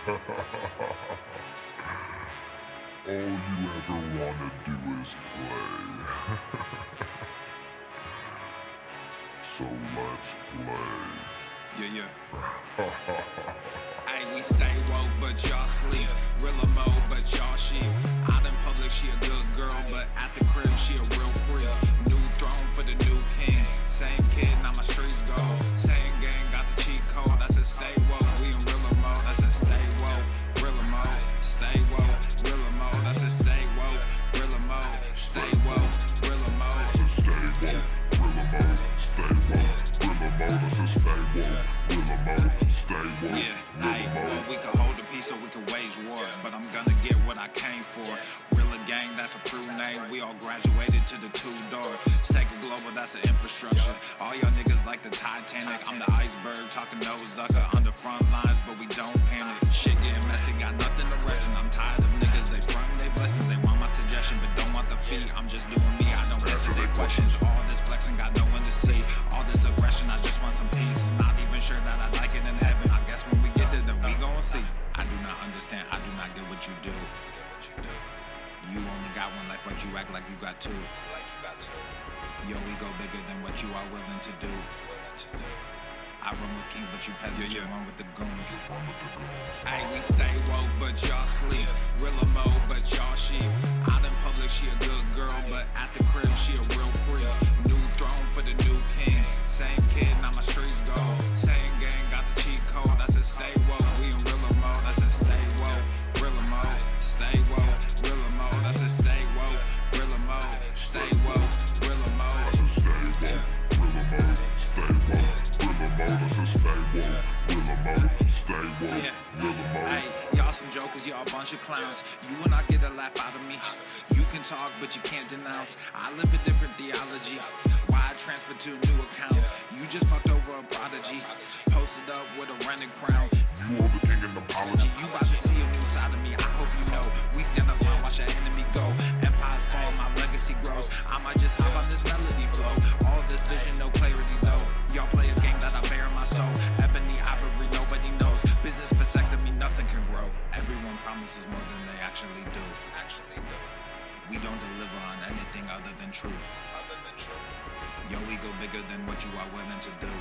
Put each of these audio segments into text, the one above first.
All you ever wanna do is play. So let's play. Yeah. Hey, we stay woke, but y'all sleep. Real mo, but y'all sheep. Out in public, she a good girl, but at the crib, she a real freak. New throne for the new king. Same kid, now my streets go. Same gang, got the cheat code. I said stay woke, we in real mode. I said stay woke, real mode. Stay woke, real mode. I said stay woke, real mode. Stay woke, real mode. I said stay woke, real mode. Stay woke, real mode. I said stay woke, real mode. Stay woke, Yeah, real well, mode. we can hold a peace or we can wage war, but I'm gonna get what I came for. Real gang, that's a crew name. We all graduated to the two-door. Second global, that's an infrastructure. All y'all niggas like the Titanic. I'm the iceberg, talking no Zucker on the front lines, but we don't panic. Shit getting messy, got nothing to rest in. I'm tired of niggas, they frontin' they blessings. They want my suggestion, but don't want the fee. I'm just doing me, I don't answer their questions. All this flexing, got no one to see. All this aggression, I just want some peace. Not even sure that I like it in heaven. I guess when we get there, then we gon' see. I do not understand, I do not get what you do. You only got one life, but you act like you got two. Yo, we go bigger than what you are willing to do. I run with king, but you peasants, you run with the goons. Hey, we stay woke, but y'all sleep. Real mode, but y'all sheep. Out in public, she a good girl, but at the crib, she a real freak. New throne for the new king. Same kid, now my streets go. Same gang, got the cheat code. I said stay woke, we in real mode. I said stay woke, real mode. Stay woke, real mode. I said stay woke, real mode. Stay woke, real mode. I said stay woke, real mode. Stay woke, real mode. I said stay woke, real mode. Stay woke, real mode. Hey, y'all some jokers, y'all a bunch of clowns. You will not get a laugh out of me. You can talk, but you can't denounce. I live a different theology. Why I transferred to a new account? You just fucked over a prodigy. Posted up with a rented crown. You are the king and apology. You about to see a new side of me, I hope you know. We stand up and watch our enemy go. Empires fall, my legacy grows. I might just hop on this melody flow. All this vision, no clarity though. Y'all play a game that I bear in my soul. Ebony ivory, nobody knows. Business vasectomy, nothing can grow. Everyone promises more than they actually do. We don't deliver on anything other than truth. Yo, we go bigger than what you are willing to do.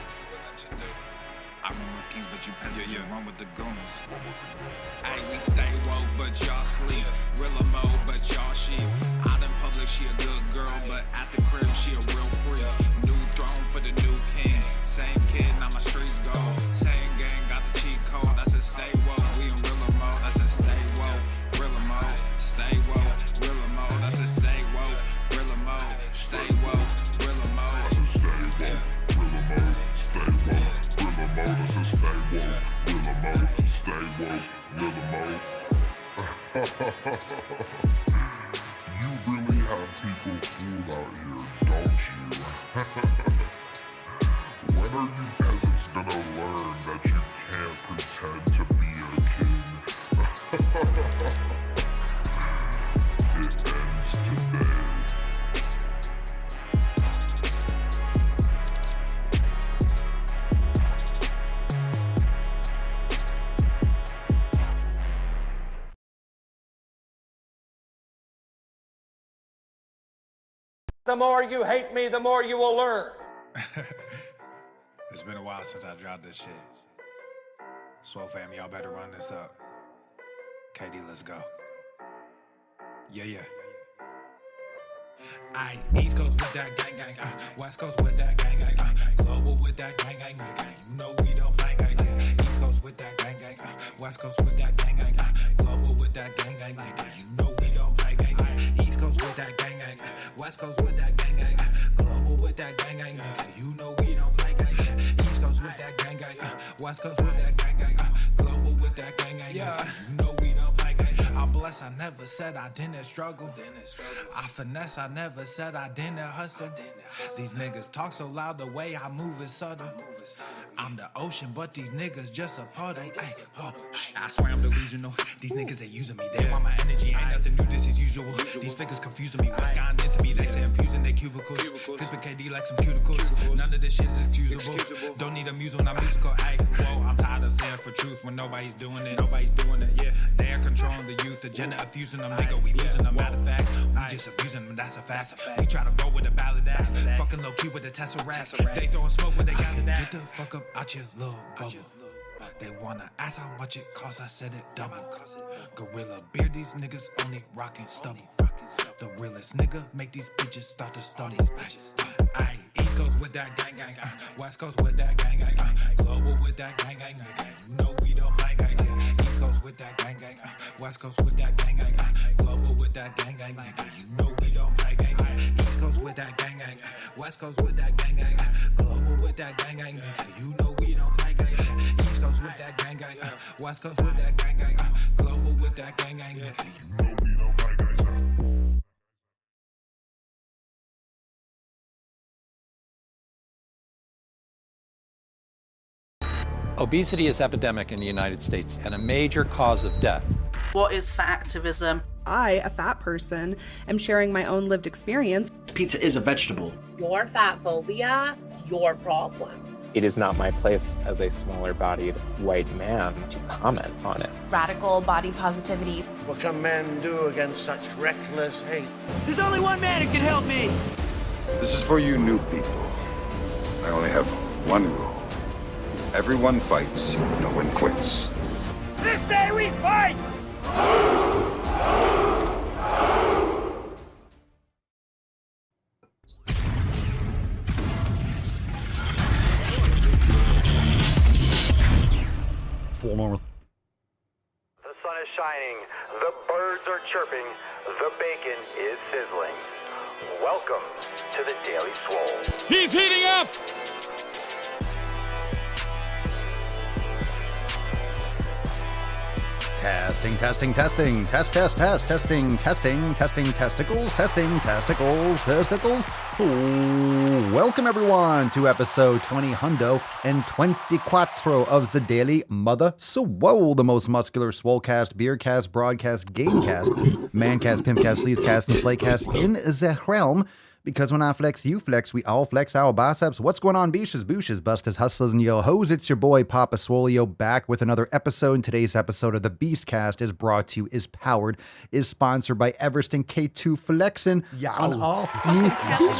I run with kings, but you peasants, you run with the goons. Hey, we stay woke, but y'all sleep. Real mode, but y'all sheep. Out in public, she a good girl, but at the crib, she a real freak. New throne for the new king. Same kid, now my streets go. Same gang, got the cheat code. I said stay woke, we in real mode. I said stay woke, real mode. Stay woke, real mode. I said stay woke, real mode. Stay woke, real mode. I said stay woke, real mode. Stay woke, real mode. I said stay woke, real mode. Stay woke, real mode. You really have people fooled out here, don't you? When are you peasants gonna learn that you can't pretend to be a king? It ends today. The more you hate me, the more you will learn. It's been a while since I dropped this shit. Swole fam, y'all better run this up. KD, let's go. Yeah. Aye, East Coast with that gang gang, West Coast with that gang gang, Global with that gang gang, you know we don't play gang gang. East Coast with that gang gang, West Coast with that gang gang, Global with that gang gang, you know we don't play gang gang. East Coast with that gang gang, West Coast with that gang gang, Global with that gang gang, you know we don't play gang gang. East Coast with that gang gang, West Coast with that gang gang, Global with that gang gang, you know we don't play gang gang. I'm blessed, I never said I didn't struggle. I finesse, I never said I didn't hustle. These niggas talk so loud, the way I move is subtle. I'm the ocean, but these niggas just a part of. Ay, oh, I swear I'm delusional. These niggas they using me. They want my energy. Ain't nothing new. This is usual. These figures confusing me. What's gotten into me? They say I'm using their cubicles. Clipping KD like some cuticles. None of this shit is excusable. Don't need a muse when I'm musical. Ay, whoa, I'm tired of saying for truth when nobody's doing it. Yeah. They are controlling the youth. Agenda of fusing them, nigga. We losing them. Matter of fact, we just abusing them. That's a fact. We try to roll with a ballad act. Fucking low key with a Tesseract. They throwing smoke when they got it. Get the fuck up out your little bubble. They wanna ask how much it costs, I said it double. Gorilla beer, these niggas only rockin' stubble. The realest nigga make these bitches start to stumble. Aye, East Coast with that gang gang, West Coast with that gang gang, Global with that gang gang, you know we don't play gangs, yeah. East Coast with that gang gang, West Coast with that gang gang, Global with that gang gang, you know we don't play gangs, yeah. East Coast with that gang gang, West Coast with that gang gang, Global with that gang gang, you know we don't play gangs, yeah. East Coast with that gang gang, West Coast with that gang gang, Global with that gang gang, you know we don't play gangs, yeah. Obesity is epidemic in the United States and a major cause of death. What is fat activism? I, a fat person, am sharing my own lived experience. Pizza is a vegetable. Your fat phobia is your problem. It is not my place as a smaller-bodied white man to comment on it. Radical body positivity. What can men do against such reckless hate? There's only one man who can help me. This is for you new people. I only have one rule. Everyone fights, no one quits. This day we fight! Full normal. The sun is shining, the birds are chirping, the bacon is sizzling. Welcome to the Daily Swole. He's heating up! Testing, testing, testing, testicles, testicles. Ooh, welcome everyone to episode 20 hundo and 24 of the Daily Mother Swole, the most muscular swolecast, beercast, broadcast, gamecast, mancast, pimpcast, sleazecast, and slaycast in the realm. Because when I flex, you flex, we all flex our biceps. What's going on, beaches, booshes, busters, hustlers, and yo-hoes? It's your boy, Papa Swolio, back with another episode. And today's episode of the Beastcast is brought to you, is powered, is sponsored by Everest and K2 Flexin' on all you beaches.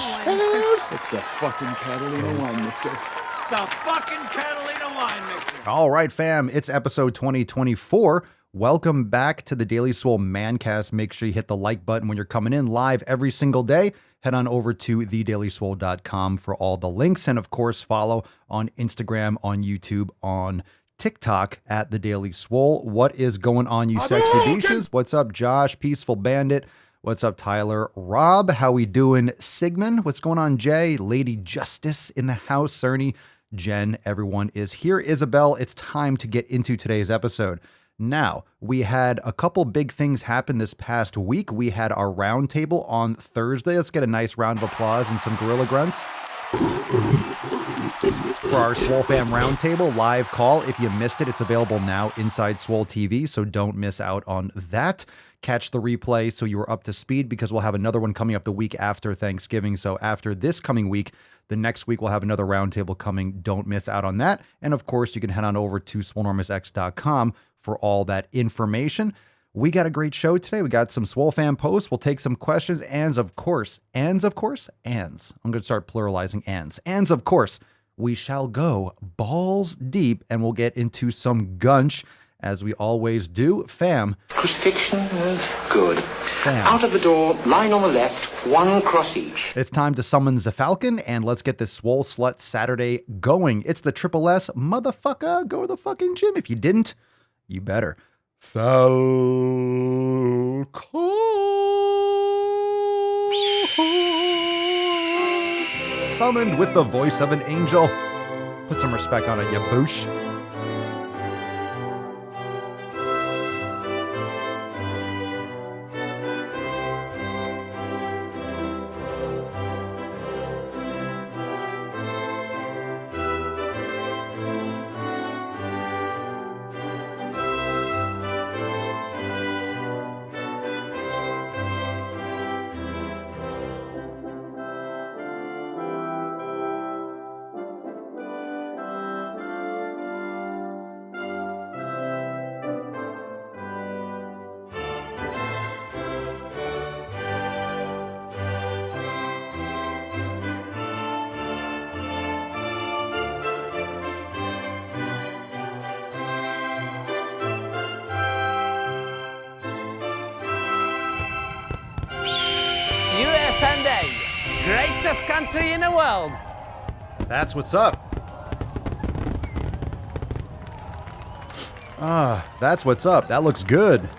It's the fucking Catalina wine mixer. It's the fucking Catalina wine mixer. All right, fam, it's episode 2024. Welcome back to the Daily Swole Mancast. Make sure you hit the like button when you're coming in live every single day. Head on over to thedailyswole.com for all the links. And of course, follow on Instagram, on YouTube, on TikTok at The Daily Swole. What is going on, you sexy beaches? What's up, Josh? Peaceful Bandit. What's up, Tyler? Rob, how we doing? Sigmund, what's going on, Jay? Lady Justice in the house. Cerny, Jen, everyone is here. Isabel, it's time to get into today's episode. Now, we had a couple big things happen this past week. We had our roundtable on Thursday. Let's get a nice round of applause and some gorilla grunts for our Swole Fam Roundtable live call. If you missed it, it's available now inside Swole TV, so don't miss out on that. Catch the replay so you are up to speed, because we'll have another one coming up the week after Thanksgiving. So after this coming week, the next week we'll have another roundtable coming. Don't miss out on that. And of course, you can head on over to swolenormousx.com for all that information. We got a great show today. We got some Swole Fam posts. We'll take some questions. And of course, I'm going to start pluralizing ands. And of course, we shall go balls deep and we'll get into some gunch as we always do. Fam. Crucifixion is good. Fam. Out of the door, line on the left, one cross each. It's time to summon the Falcon and let's get this Swole Slut Saturday going. It's the Triple S. Motherfucker, go to the fucking gym. If you didn't, you better. Falcon. Summoned with the voice of an angel. Put some respect on it, you boosh. Sunday. Greatest country in the world. That's what's up. That's what's up. That looks good.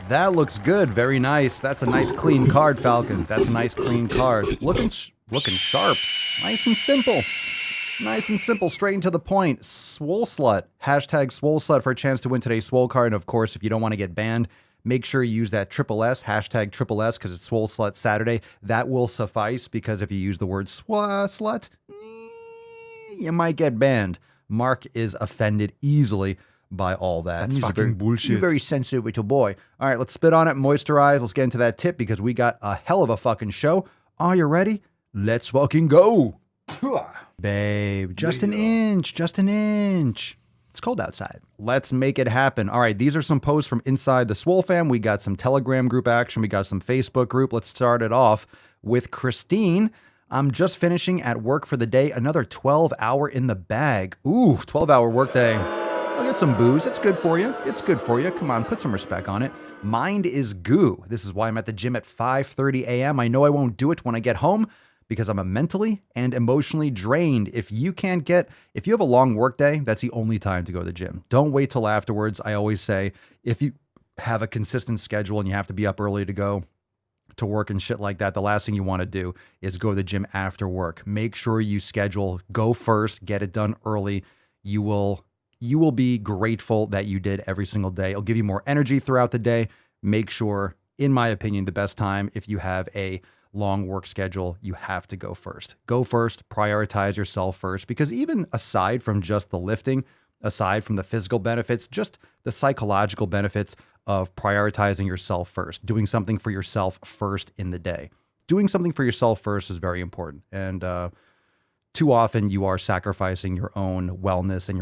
That looks good. Very nice. That's a nice clean card, Falcon. That's a nice clean card. Looking sharp. Nice and simple. Nice and simple. Straight and to the point. Swole Slut. Hashtag Swole Slut for a chance to win today's Swole card. And of course, if you don't want to get banned, make sure you use that triple S, hashtag triple S, because it's Swole Slut Saturday. That will suffice, because if you use the word slut, you might get banned. Mark is offended easily by all that. That's fucking bullshit. You're very sensitive little boy. All right, let's spit on it, moisturize. Let's get into that tip, because we got a hell of a fucking show. Are you ready? Let's fucking go. Babe, just an inch, just an inch. It's cold outside. Let's make it happen. All right, these are some posts from inside the Swole fam. We got some Telegram group action. We got some Facebook group. Let's start it off with Christine. I'm just finishing at work for the day. Another 12-hour in the bag. Ooh, 12-hour workday. I'll get some booze. It's good for you. It's good for you. Come on, put some respect on it. Mind is goo. This is why I'm at the gym at 5:30 a.m. I know I won't do it when I get home, because I'm mentally and emotionally drained. If you have a long work day, that's the only time to go to the gym. Don't wait till afterwards. I always say, if you have a consistent schedule and you have to be up early to go to work and shit like that, the last thing you want to do is go to the gym after work. Make sure you schedule, go first, get it done early. You will be grateful that you did every single day. It'll give you more energy throughout the day. Make sure, in my opinion, the best time, if you have a long work schedule, you have to go first. Go first, prioritize yourself first, because even aside from just the lifting, aside from the physical benefits, just the psychological benefits of prioritizing yourself first, doing something for yourself first in the day. Doing something for yourself first is very important. And too often you are sacrificing your own wellness and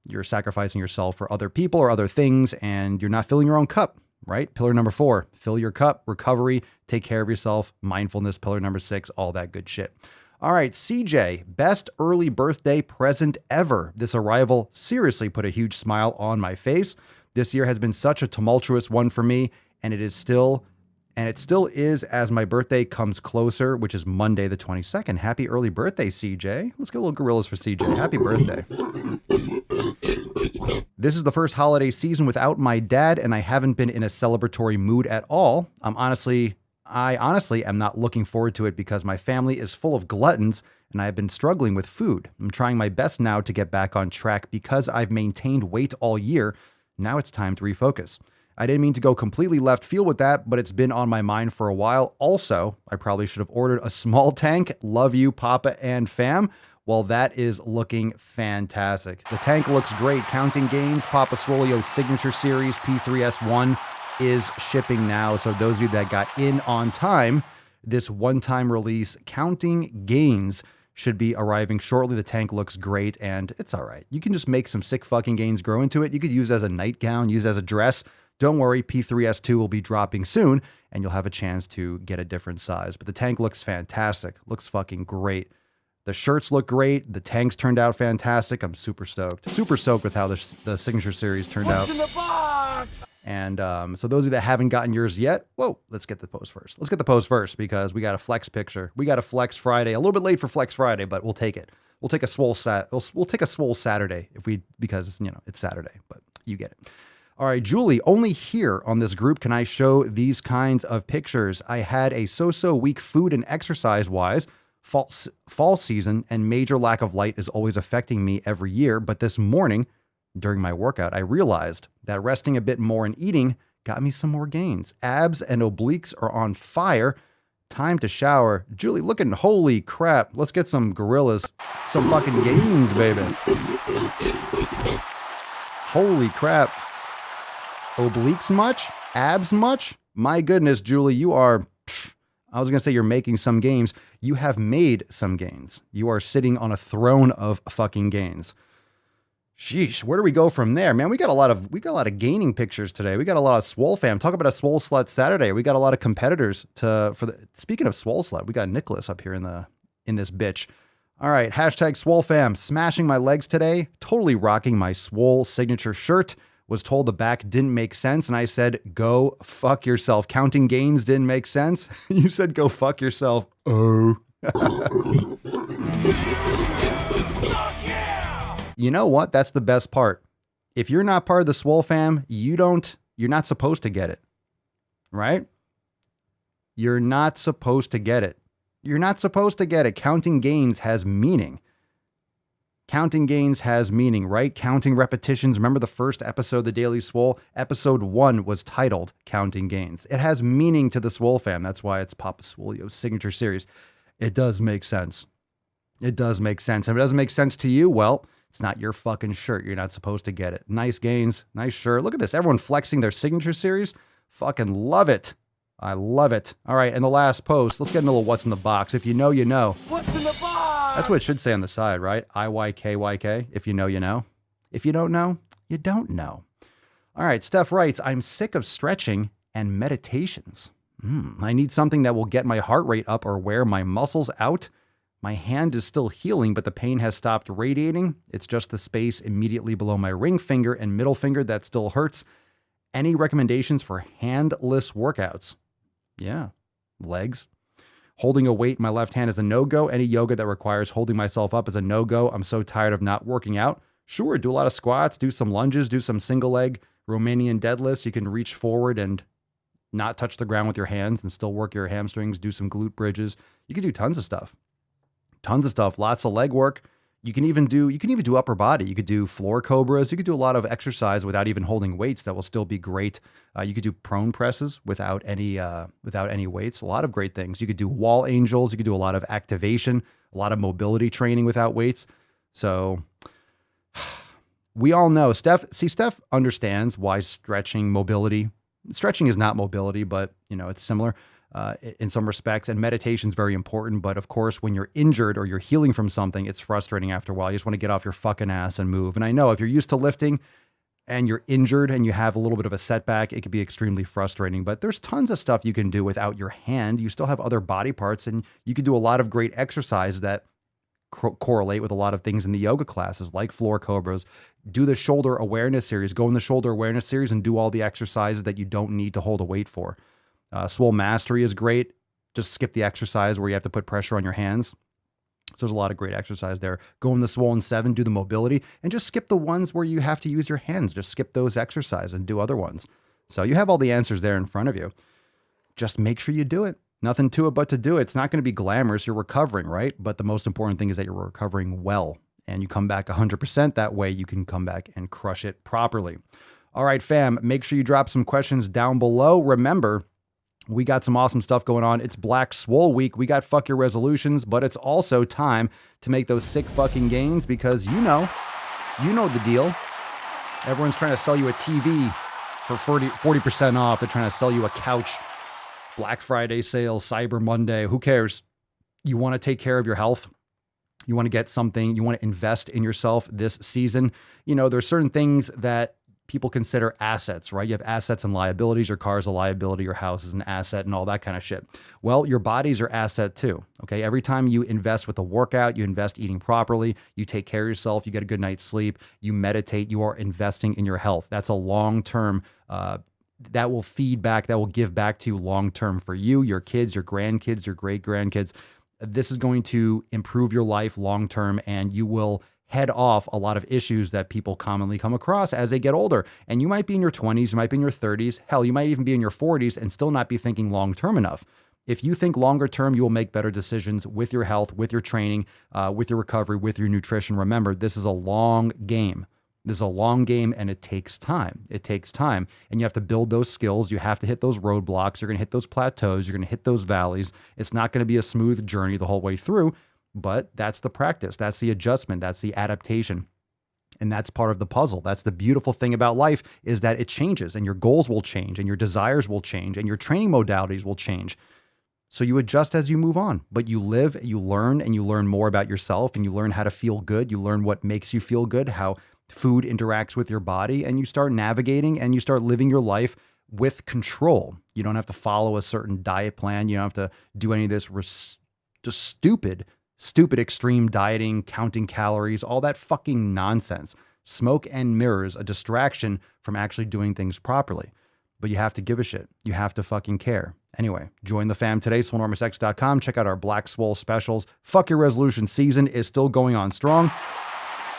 you're sacrificing yourself for other people or other things, and you're not filling your own cup. Right? Pillar number 4, fill your cup, recovery, take care of yourself, mindfulness, pillar number 6, all that good shit. All right, CJ, best early birthday present ever. This arrival seriously put a huge smile on my face. This year has been such a tumultuous one for me, and it still is as my birthday comes closer, which is Monday the 22nd. Happy early birthday, CJ. Let's get a little gorillas for CJ. Happy birthday. This is the first holiday season without my dad, and I haven't been in a celebratory mood at all. I honestly am not looking forward to it, because my family is full of gluttons and I have been struggling with food. I'm trying my best now to get back on track, because I've maintained weight all year. Now it's time to refocus. I didn't mean to go completely left field with that, but it's been on my mind for a while. Also, I probably should have ordered a small tank. Love you, Papa and fam. Well, that is looking fantastic. The tank looks great. Counting Gains, Papa Swolio's signature series, P3S1, is shipping now. So those of you that got in on time, this one-time release, Counting Gains, should be arriving shortly. The tank looks great, and it's all right. You can just make some sick fucking gains grow into it. You could use it as a nightgown, use it as a dress. Don't worry, P3S2 will be dropping soon, and you'll have a chance to get a different size. But the tank looks fantastic. Looks fucking great. The shirts look great. The tanks turned out fantastic. I'm super stoked. Super stoked with how the signature series turned out. What's in the box? And so those of you that haven't gotten yours yet, whoa, let's get the post first. Let's get the post first, because we got a flex picture. We got a flex Friday. A little bit late for flex Friday, but we'll take it. We'll take a swole we'll take a swole Saturday because it's Saturday, but you get it. All right, Julie, only here on this group can I show these kinds of pictures. I had a so-so week food and exercise-wise. Fall season and major lack of light is always affecting me every year, but this morning, during my workout, I realized that resting a bit more and eating got me some more gains. Abs and obliques are on fire. Time to shower. Julie, looking, holy crap. Let's get some gorillas. Some fucking gains, baby. Holy crap. Obliques much? Abs much? My goodness, Julie, you are... I was going to say you're making some gains. You have made some gains. You are sitting on a throne of fucking gains. Sheesh, where do we go from there? Man, we got a lot of gaining pictures today. We got a lot of Swole fam. Talk about a Swole Slut Saturday. We got a lot of competitors speaking of Swole Slut, we got Nicholas up here in this bitch. All right, hashtag Swole fam. Smashing my legs today. Totally rocking my Swole signature shirt. was told the back didn't make sense, and I said, go fuck yourself. Counting gains didn't make sense. You said, go fuck yourself. Oh. You know what? That's the best part. If you're not part of the Swole fam, you're not supposed to get it. Right? You're not supposed to get it. You're not supposed to get it. Counting gains has meaning. Counting gains has meaning, right? Counting repetitions. Remember the first episode of the Daily Swole? Episode 1 was titled Counting Gains. It has meaning to the Swole fam. That's why it's Papa Swole's signature series. It does make sense. It does make sense. If it doesn't make sense to you, well, it's not your fucking shirt. You're not supposed to get it. Nice gains. Nice shirt. Look at this. Everyone flexing their signature series. Fucking love it. I love it. All right, and the last post. Let's get into a little what's in the box. If you know, you know. What's in the box? That's what it should say on the side, right? IYKYK. If you know, you know. If you don't know, you don't know. All right, Steph writes, I'm sick of stretching and meditations. I need something that will get my heart rate up or wear my muscles out. My hand is still healing, but the pain has stopped radiating. It's just the space immediately below my ring finger and middle finger that still hurts. Any recommendations for handless workouts? Yeah, legs. Holding a weight in my left hand is a no-go. Any yoga that requires holding myself up is a no-go. I'm so tired of not working out. Sure, do a lot of squats, do some lunges, do some single leg Romanian deadlifts. You can reach forward and not touch the ground with your hands and still work your hamstrings, do some glute bridges. You can do tons of stuff. Tons of stuff, lots of leg work. You can even do upper body. You could do floor cobras. You could do a lot of exercise without even holding weights. That will still be great. You could do prone presses without any weights. A lot of great things. You could do wall angels. You could do a lot of activation, a lot of mobility training without weights. So we all know Steph understands why stretching is not mobility, but it's similar. In some respects, and meditation is very important. But of course, when you're injured or you're healing from something, it's frustrating after a while. You just want to get off your fucking ass and move. And I know if you're used to lifting and you're injured and you have a little bit of a setback, it could be extremely frustrating. But there's tons of stuff you can do without your hand. You still have other body parts, and you can do a lot of great exercise that correlate with a lot of things in the yoga classes, like floor cobras. Do the shoulder awareness series. Go in the shoulder awareness series and do all the exercises that you don't need to hold a weight for. Swole Mastery is great. Just skip the exercise where you have to put pressure on your hands. So there's a lot of great exercise there. Go in the Swollen 7, do the mobility, and just skip the ones where you have to use your hands. Just skip those exercises and do other ones. So you have all the answers there in front of you. Just make sure you do it. Nothing to it but to do it. It's not going to be glamorous. You're recovering, right? But the most important thing is that you're recovering well, and you come back 100%. That way you can come back and crush it properly. All right, fam, make sure you drop some questions down below. Remember, we got some awesome stuff going on. It's Black Swole Week. We got fuck your resolutions, but it's also time to make those sick fucking gains because you know the deal. Everyone's trying to sell you a TV for 40% off. They're trying to sell you a couch. Black Friday sale, Cyber Monday. Who cares? You want to take care of your health. You want to get something. You want to invest in yourself this season. There's certain things that people consider assets, right? You have assets and liabilities. Your car is a liability, your house is an asset, and all that kind of shit. Well, your body's your asset too, okay? Every time you invest with a workout, you invest eating properly, you take care of yourself, you get a good night's sleep, you meditate, you are investing in your health. That's a long-term, that will feed back, that will give back to you long-term for you, your kids, your grandkids, your great-grandkids. This is going to improve your life long-term, and you will head off a lot of issues that people commonly come across as they get older. And you might be in your 20s, you might be in your 30s, hell, you might even be in your 40s and still not be thinking long-term enough. If you think longer term, you will make better decisions with your health, with your training, with your recovery, with your nutrition. Remember, this is a long game. This is a long game, and it takes time. It takes time, and you have to build those skills. You have to hit those roadblocks. You're going to hit those plateaus. You're going to hit those valleys. It's not going to be a smooth journey the whole way through. But that's the practice. That's the adjustment. That's the adaptation. And that's part of the puzzle. That's the beautiful thing about life is that it changes and your goals will change and your desires will change and your training modalities will change. So you adjust as you move on, but you live, you learn, and you learn more about yourself and you learn how to feel good. You learn what makes you feel good, how food interacts with your body, and you start navigating and you start living your life with control. You don't have to follow a certain diet plan. You don't have to do any of this just stupid extreme dieting, counting calories, all that fucking nonsense. Smoke and mirrors, a distraction from actually doing things properly. But you have to give a shit. You have to fucking care. Anyway, join the fam today, swolenormousx.com. Check out our Black Swole specials. Fuck Your Resolution season is still going on strong.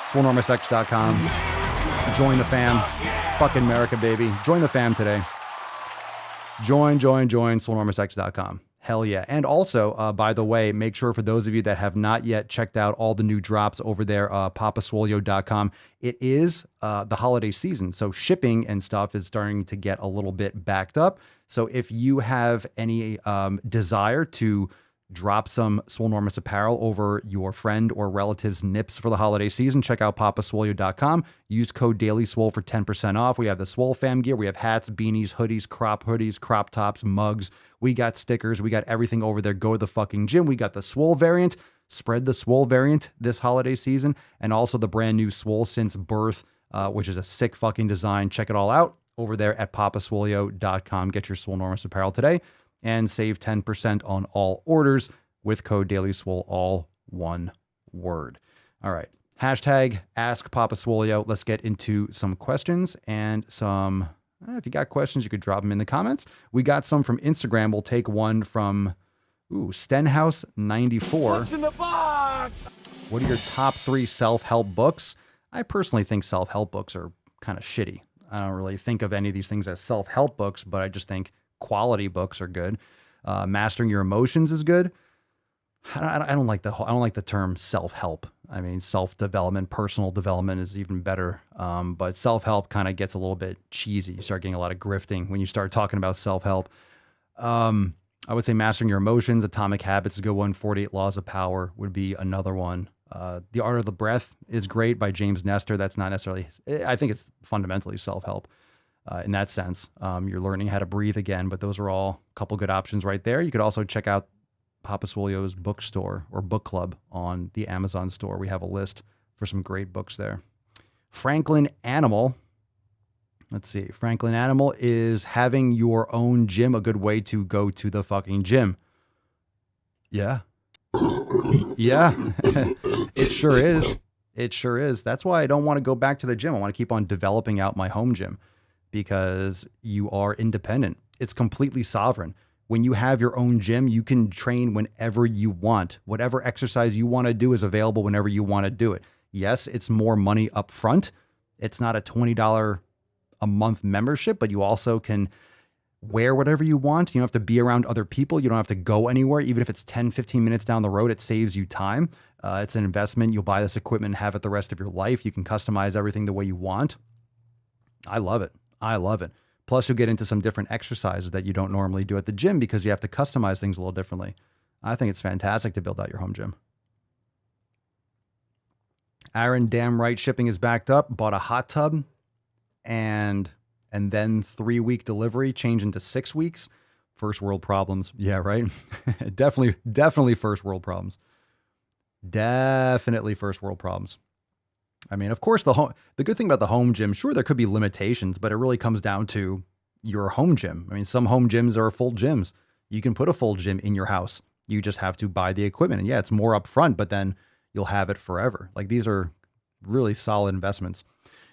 swolenormousx.com. Join the fam. Fucking America, baby. Join the fam today. Join, swolenormousx.com. Hell yeah. And also, by the way, make sure for those of you that have not yet checked out all the new drops over there, papaswolio.com. It is the holiday season, so shipping and stuff is starting to get a little bit backed up. So if you have any desire to drop some Swolenormous apparel over your friend or relative's nips for the holiday season, check out papaswolio.com. Use code DailySwole for 10% off. We have the Swole fam gear. We have hats, beanies, hoodies, crop tops, mugs. We got stickers. We got everything over there. Go to the fucking gym. We got the Swole variant. Spread the Swole variant this holiday season. And also the brand new Swole Since Birth, which is a sick fucking design. Check it all out over there at papaswolio.com. Get your Swolenormous apparel today and save 10% on all orders with code DailySwole, all one word. All right. Hashtag Ask Papa Swolio. Let's get into some questions and some, if you got questions, you could drop them in the comments. We got some from Instagram. We'll take one from, Stenhouse94. What's in the box? What are your top 3 self-help books? I personally think self-help books are kind of shitty. I don't really think of any of these things as self-help books, but I just think quality books are good. Mastering Your Emotions is good. I don't like the term self-help. I mean, self-development, personal development is even better. But self-help kind of gets a little bit cheesy. You start getting a lot of grifting when you start talking about self-help. I would say Mastering Your Emotions, Atomic Habits is a good one. 48 Laws of Power would be another one. The Art of the Breath is great by James Nestor. That's not necessarily, I think it's fundamentally self-help. In that sense, you're learning how to breathe again, but those are all a couple good options right there. You could also check out Papa Swolio's bookstore or book club on the Amazon store. We have a list for some great books there. Franklin Animal. Let's see. Franklin Animal is having your own gym a good way to go to the fucking gym. Yeah. Yeah. It sure is. It sure is. That's why I don't want to go back to the gym. I want to keep on developing out my home gym. Because you are independent. It's completely sovereign. When you have your own gym, you can train whenever you want. Whatever exercise you want to do is available whenever you want to do it. Yes, it's more money up front. It's not a $20 a month membership, but you also can wear whatever you want. You don't have to be around other people. You don't have to go anywhere. Even if it's 10, 15 minutes down the road, it saves you time. It's an investment. You'll buy this equipment and have it the rest of your life. You can customize everything the way you want. I love it. I love it. Plus, you'll get into some different exercises that you don't normally do at the gym because you have to customize things a little differently. I think it's fantastic to build out your home gym. Aaron, damn right, shipping is backed up. Bought a hot tub and then 3-week delivery, change into 6 weeks. First world problems. Yeah, right? Definitely first world problems. Definitely first world problems. I mean, of course, the good thing about the home gym, sure, there could be limitations, but it really comes down to your home gym. I mean, some home gyms are full gyms. You can put a full gym in your house. You just have to buy the equipment. And yeah, it's more upfront, but then you'll have it forever. Like, these are really solid investments.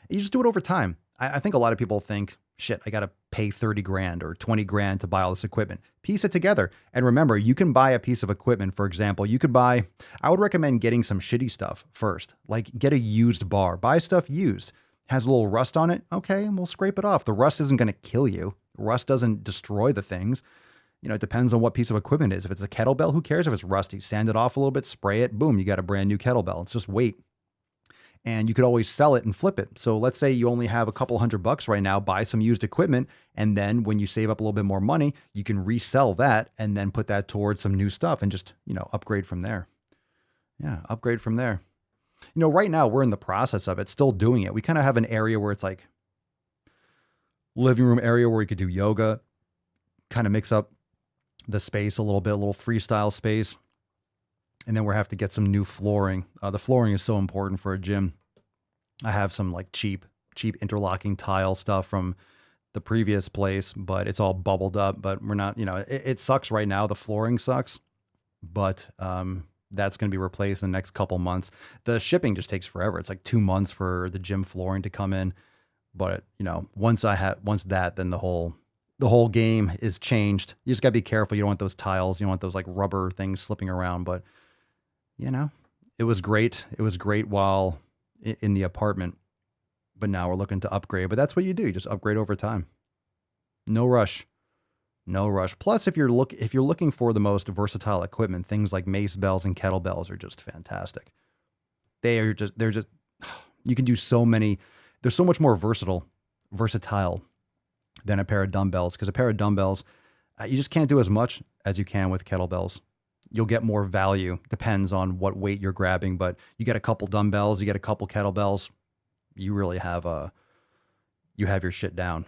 You just do it over time. I think a lot of people think, shit, I got to pay 30 grand or 20 grand to buy all this equipment. Piece it together. And remember, you can buy a piece of equipment. For example, I would recommend getting some shitty stuff first. Like, get a used bar. Buy stuff used. Has a little rust on it. Okay, and we'll scrape it off. The rust isn't going to kill you. Rust doesn't destroy the things. You know, it depends on what piece of equipment it is. If it's a kettlebell, who cares if it's rusty? Sand it off a little bit, spray it, boom, you got a brand new kettlebell. It's just weight. And you could always sell it and flip it. So let's say you only have a couple $100 right now, buy some used equipment. And then when you save up a little bit more money, you can resell that and then put that towards some new stuff and just, upgrade from there. Yeah, upgrade from there. Right now we're in the process of it, still doing it. We kind of have an area where it's like living room area where you could do yoga, kind of mix up the space a little freestyle space. And then we'll have to get some new flooring. The flooring is so important for a gym. I have some like cheap interlocking tile stuff from the previous place, but it's all bubbled up. But we're not, it sucks right now. The flooring sucks. But That's going to be replaced in the next couple months. The shipping just takes forever. It's like 2 months for the gym flooring to come in. But, you know, once that, then the whole game is changed. You just got to be careful. You don't want those tiles. You don't want those like rubber things slipping around. But, you know, it was great. It was great while in the apartment. But now we're looking to upgrade. But that's what you do. You just upgrade over time. No rush. No rush. Plus, if you're looking for the most versatile equipment, things like mace bells and kettlebells are just fantastic. They're just you can do so many. They're so much more versatile than a pair of dumbbells, because a pair of dumbbells, you just can't do as much as you can with kettlebells. You'll get more value. Depends on what weight you're grabbing, but you get a couple dumbbells, you get a couple kettlebells, you really have your shit down.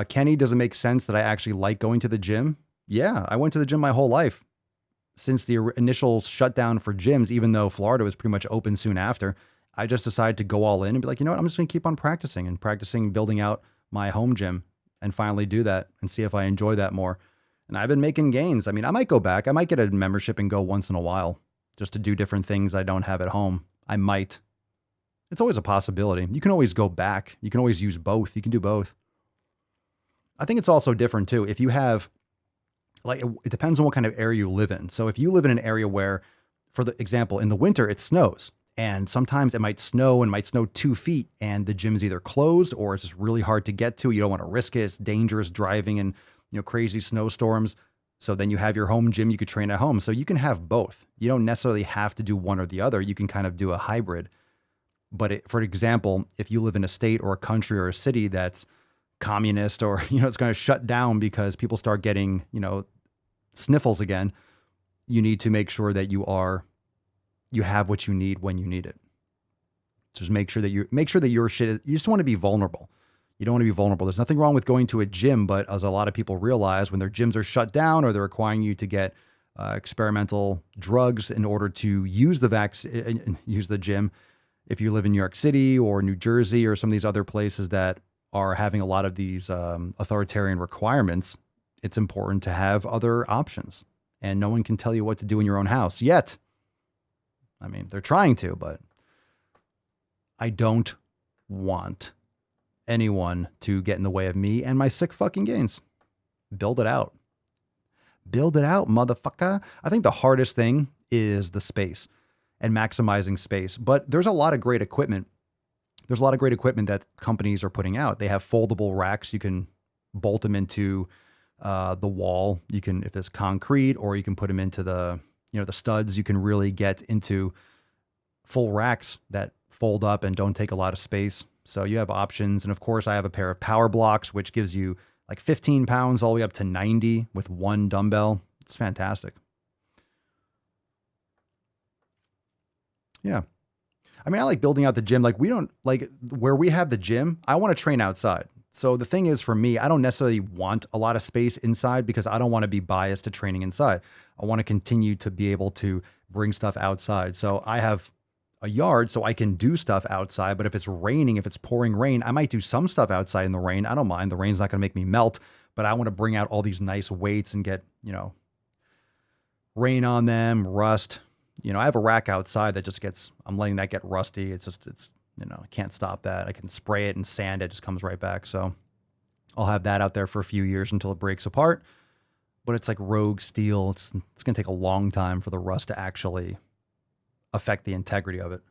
Kenny, does it make sense that I actually like going to the gym? Yeah, I went to the gym my whole life. Since the initial shutdown for gyms, even though Florida was pretty much open soon after, I just decided to go all in and be like, you know what, I'm just going to keep on practicing, building out my home gym, and finally do that and see if I enjoy that more. And I've been making gains. I mean, I might go back. I might get a membership and go once in a while just to do different things I don't have at home. I might. It's always a possibility. You can always go back. You can always use both. You can do both. I think it's also different too. If you have, like, it depends on what kind of area you live in. So if you live in an area where, for the example, in the winter, it snows, and sometimes it might snow 2 feet, and the gym is either closed or it's just really hard to get to. You don't want to risk it. It's dangerous driving in, you know, crazy snowstorms. So then you have your home gym. You could train at home. So you can have both. You don't necessarily have to do one or the other. You can kind of do a hybrid. But for example, if you live in a state or a country or a city that's communist, or, you know, it's going to shut down because people start getting, you know, sniffles again, you need to make sure that you have what you need when you need it. Just make sure that your shit, you just want to be vulnerable. You don't want to be vulnerable. There's nothing wrong with going to a gym, but as a lot of people realize, when their gyms are shut down or they're requiring you to get experimental drugs in order to use the gym, if you live in New York City or New Jersey or some of these other places that are having a lot of these authoritarian requirements, it's important to have other options. And no one can tell you what to do in your own house yet. I mean, they're trying to, but I don't want anyone to get in the way of me and my sick fucking gains. Build it out. Build it out, motherfucker. I think the hardest thing is the space and maximizing space. But there's a lot of great equipment. There's a lot of great equipment that companies are putting out. They have foldable racks. You can bolt them into the wall. You can, if it's concrete, or you can put them into the studs. You can really get into full racks that fold up and don't take a lot of space. So you have options. And of course, I have a pair of power blocks, which gives you like 15 pounds all the way up to 90 with one dumbbell. It's fantastic. Yeah. I mean, I like building out the gym. Like, we don't, like, where we have the gym, I want to train outside. So the thing is, for me, I don't necessarily want a lot of space inside because I don't want to be biased to training inside. I want to continue to be able to bring stuff outside. So I have a yard so I can do stuff outside. But if it's raining, if it's pouring rain, I might do some stuff outside in the rain. I don't mind. The rain's not going to make me melt, but I want to bring out all these nice weights and get, you know, rain on them, rust. You know, I have a rack outside that just gets, I'm letting that get rusty. It's, you know, I can't stop that. I can spray it and sand it, just comes right back. So I'll have that out there for a few years until it breaks apart. But it's like rogue steel. It's going to take a long time for the rust to actually affect the integrity of it.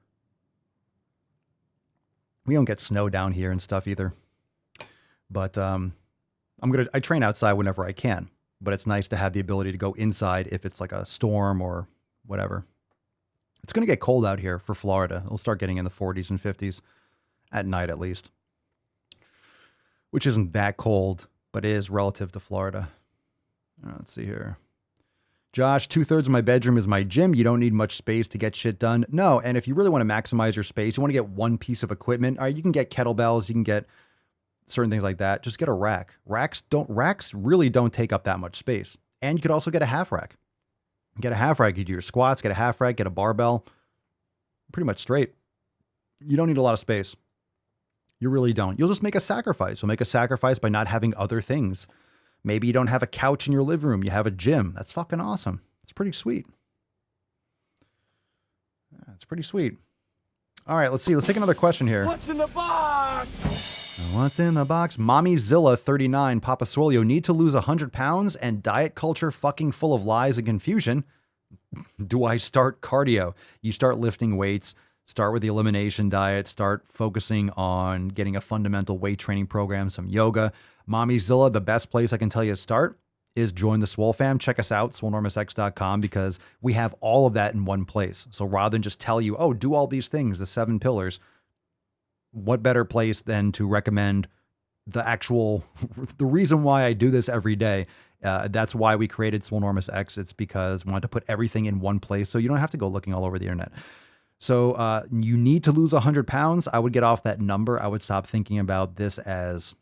We don't get snow down here and stuff either. But I train outside whenever I can. But it's nice to have the ability to go inside if it's like a storm or whatever. It's going to get cold out here for Florida. It'll start getting in the 40s and 50s at night, at least, which isn't that cold, but it is relative to Florida. Let's see here. Josh, 2/3 of my bedroom is my gym. You don't need much space to get shit done. No. And if you really want to maximize your space, you want to get one piece of equipment. All right, you can get kettlebells. You can get certain things like that. Just get a rack. Racks really don't take up that much space. And you could also get a half rack. Get a half rack, you do your squats, get a half rack, get a barbell. Pretty much straight. You don't need a lot of space. You really don't. You'll just make a sacrifice. You'll make a sacrifice by not having other things. Maybe you don't have a couch in your living room. You have a gym. That's fucking awesome. It's pretty sweet. That's pretty sweet. All right, let's see. Let's take another question here. What's in the box? What's in the box? Mommyzilla39, Papa Swole, need to lose 100 pounds and diet culture fucking full of lies and confusion. Do I start cardio? You start lifting weights, start with the elimination diet, start focusing on getting a fundamental weight training program, some yoga. Mommyzilla, the best place I can tell you to start is join the Swole fam. Check us out, swolenormousx.com, because we have all of that in one place. So rather than just tell you, oh, do all these things, the 7 pillars, what better place than to recommend the reason why I do this every day. That's why we created swolenormousx. It's because we wanted to put everything in one place so you don't have to go looking all over the internet. So you need to lose 100 pounds. I would get off that number. I would stop thinking about this as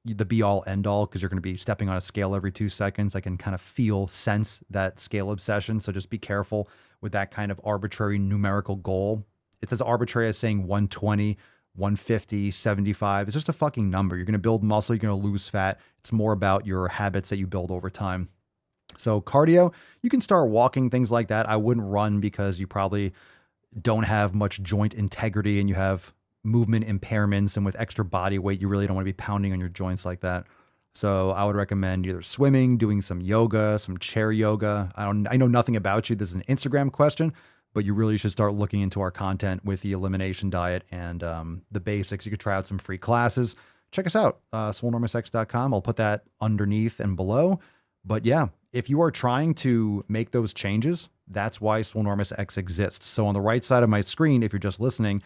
the be all end all, because you're going to be stepping on a scale every 2 seconds. I can kind of sense that scale obsession. So just be careful with that kind of arbitrary numerical goal. It's as arbitrary as saying 120, 150, 75. It's just a fucking number. You're going to build muscle. You're going to lose fat. It's more about your habits that you build over time. So cardio, you can start walking, things like that. I wouldn't run because you probably don't have much joint integrity and you have movement impairments, and with extra body weight, you really don't want to be pounding on your joints like that. So I would recommend either swimming, doing some yoga, some chair yoga. I know nothing about you. This is an Instagram question, but you really should start looking into our content with the elimination diet and the basics. You could try out some free classes. Check us out, swolenormousx.com. I'll put that underneath and below. But yeah, if you are trying to make those changes, that's why swolenormousx exists. So on the right side of my screen, if you're just listening,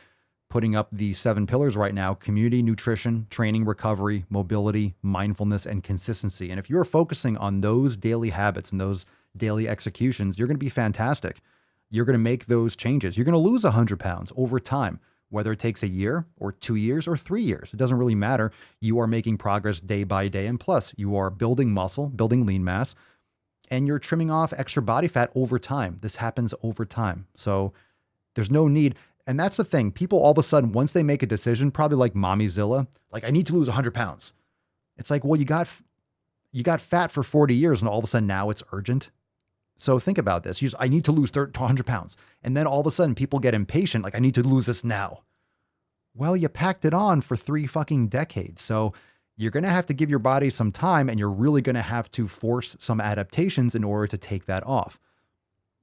putting up the 7 pillars right now: community, nutrition, training, recovery, mobility, mindfulness, and consistency. And if you're focusing on those daily habits and those daily executions, you're going to be fantastic. You're going to make those changes. You're going to lose 100 pounds over time, whether it takes a year or 2 years or 3 years. It doesn't really matter. You are making progress day by day. And plus, you are building muscle, building lean mass, and you're trimming off extra body fat over time. This happens over time. So there's no need. And that's the thing. People all of a sudden, once they make a decision, probably like Mommyzilla, like, I need to lose 100 pounds. It's like, well, you got fat for 40 years and all of a sudden now it's urgent. So think about this. I need to lose 100 pounds. And then all of a sudden people get impatient. Like, I need to lose this now. Well, you packed it on for 3 fucking decades. So you're going to have to give your body some time, and you're really going to have to force some adaptations in order to take that off.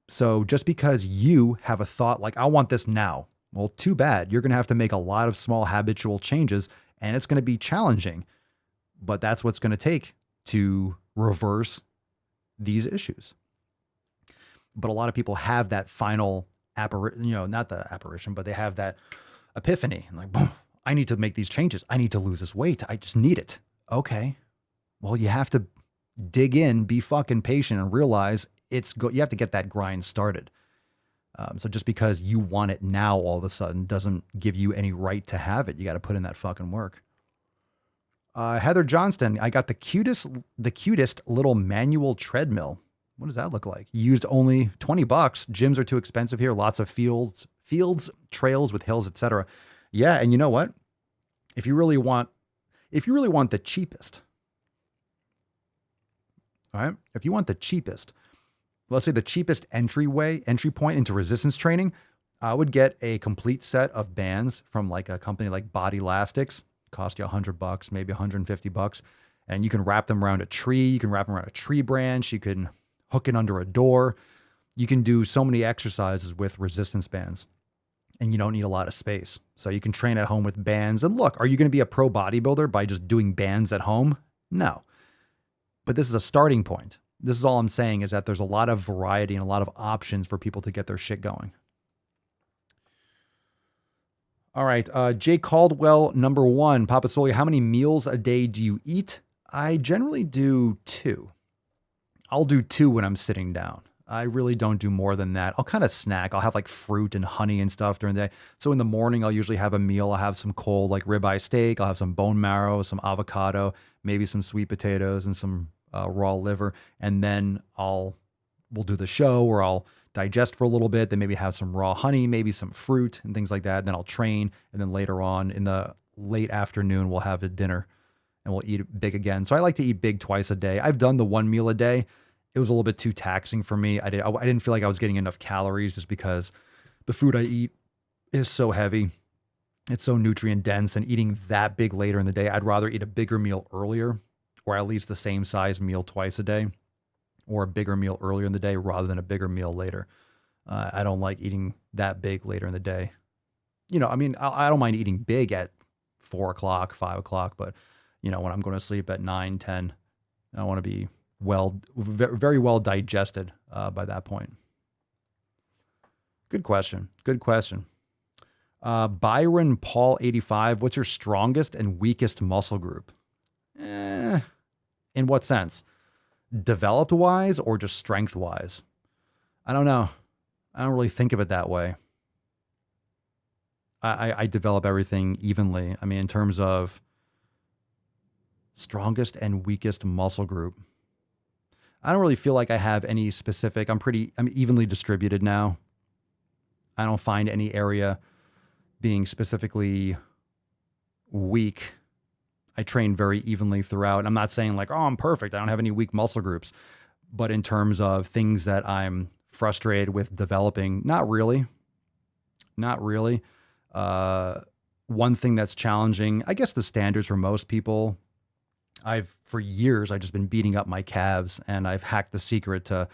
So just because you have a thought like, I want this now, well, too bad. You're going to have to make a lot of small habitual changes, and it's going to be challenging, but that's what's going to take to reverse these issues. But a lot of people have that final not the apparition, but they have that epiphany. Like, boom, I need to make these changes. I need to lose this weight. I just need it. Okay. Well, you have to dig in, be fucking patient, and realize you have to get that grind started. So just because you want it now all of a sudden doesn't give you any right to have it. You got to put in that fucking work. Heather Johnston, I got the cutest little manual treadmill. What does that look like? Used only $20. Gyms are too expensive here. Lots of fields, trails with hills, etc. Yeah, and you know what? If you really want the cheapest, all right? If you want the cheapest, let's say the cheapest entry point into resistance training, I would get a complete set of bands from like a company like Body Elastics. Cost you $100, maybe $150. And you can wrap them around a tree. You can wrap them around a tree branch. You can hook it under a door. You can do so many exercises with resistance bands, and you don't need a lot of space. So you can train at home with bands. And look, are you going to be a pro bodybuilder by just doing bands at home? No. But this is a starting point. This is all I'm saying, is that there's a lot of variety and a lot of options for people to get their shit going. All right. Jay Caldwell, number 1. Papa Swole, how many meals a day do you eat? I generally do 2. I'll do 2 when I'm sitting down. I really don't do more than that. I'll kind of snack. I'll have like fruit and honey and stuff during the day. So in the morning, I'll usually have a meal. I'll have some cold, like ribeye steak. I'll have some bone marrow, some avocado, maybe some sweet potatoes and some raw liver. And then we'll do the show, or I'll digest for a little bit, then maybe have some raw honey, maybe some fruit and things like that. And then I'll train. And then later on in the late afternoon, we'll have a dinner and we'll eat big again. So I like to eat big twice a day. I've done the 1 meal a day. It was a little bit too taxing for me. I didn't feel like I was getting enough calories, just because the food I eat is so heavy. It's so nutrient dense, and eating that big later in the day, I'd rather eat a bigger meal earlier, or at least the same size meal twice a day, or a bigger meal earlier in the day rather than a bigger meal later. I don't like eating that big later in the day. You know, I mean, I don't mind eating big at 4 o'clock, 5 o'clock, but you know, when I'm going to sleep at 9, 10, I want to be very well digested by that point. Good question. Good question. Byron Paul 85, what's your strongest and weakest muscle group? In what sense? Developed wise or just strength wise? I don't know. I don't really think of it that way. I develop everything evenly. I mean, in terms of strongest and weakest muscle group, I don't really feel like I have any specific. I'm evenly distributed now. I don't find any area being specifically weak. I train very evenly throughout. I'm not saying like, oh, I'm perfect, I don't have any weak muscle groups. But in terms of things that I'm frustrated with developing, not really. Not really. One thing that's challenging, I guess the standards for most people, for years, I've just been beating up my calves, and I've hacked the secret to,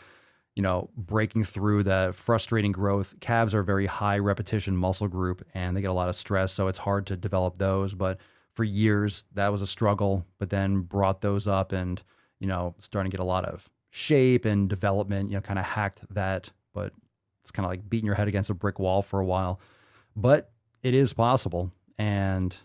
you know, breaking through the frustrating growth. Calves are a very high repetition muscle group, and they get a lot of stress, so it's hard to develop those. But for years, that was a struggle, but then brought those up and, you know, starting to get a lot of shape and development, you know, kind of hacked that. But it's kind of like beating your head against a brick wall for a while. But it is possible. And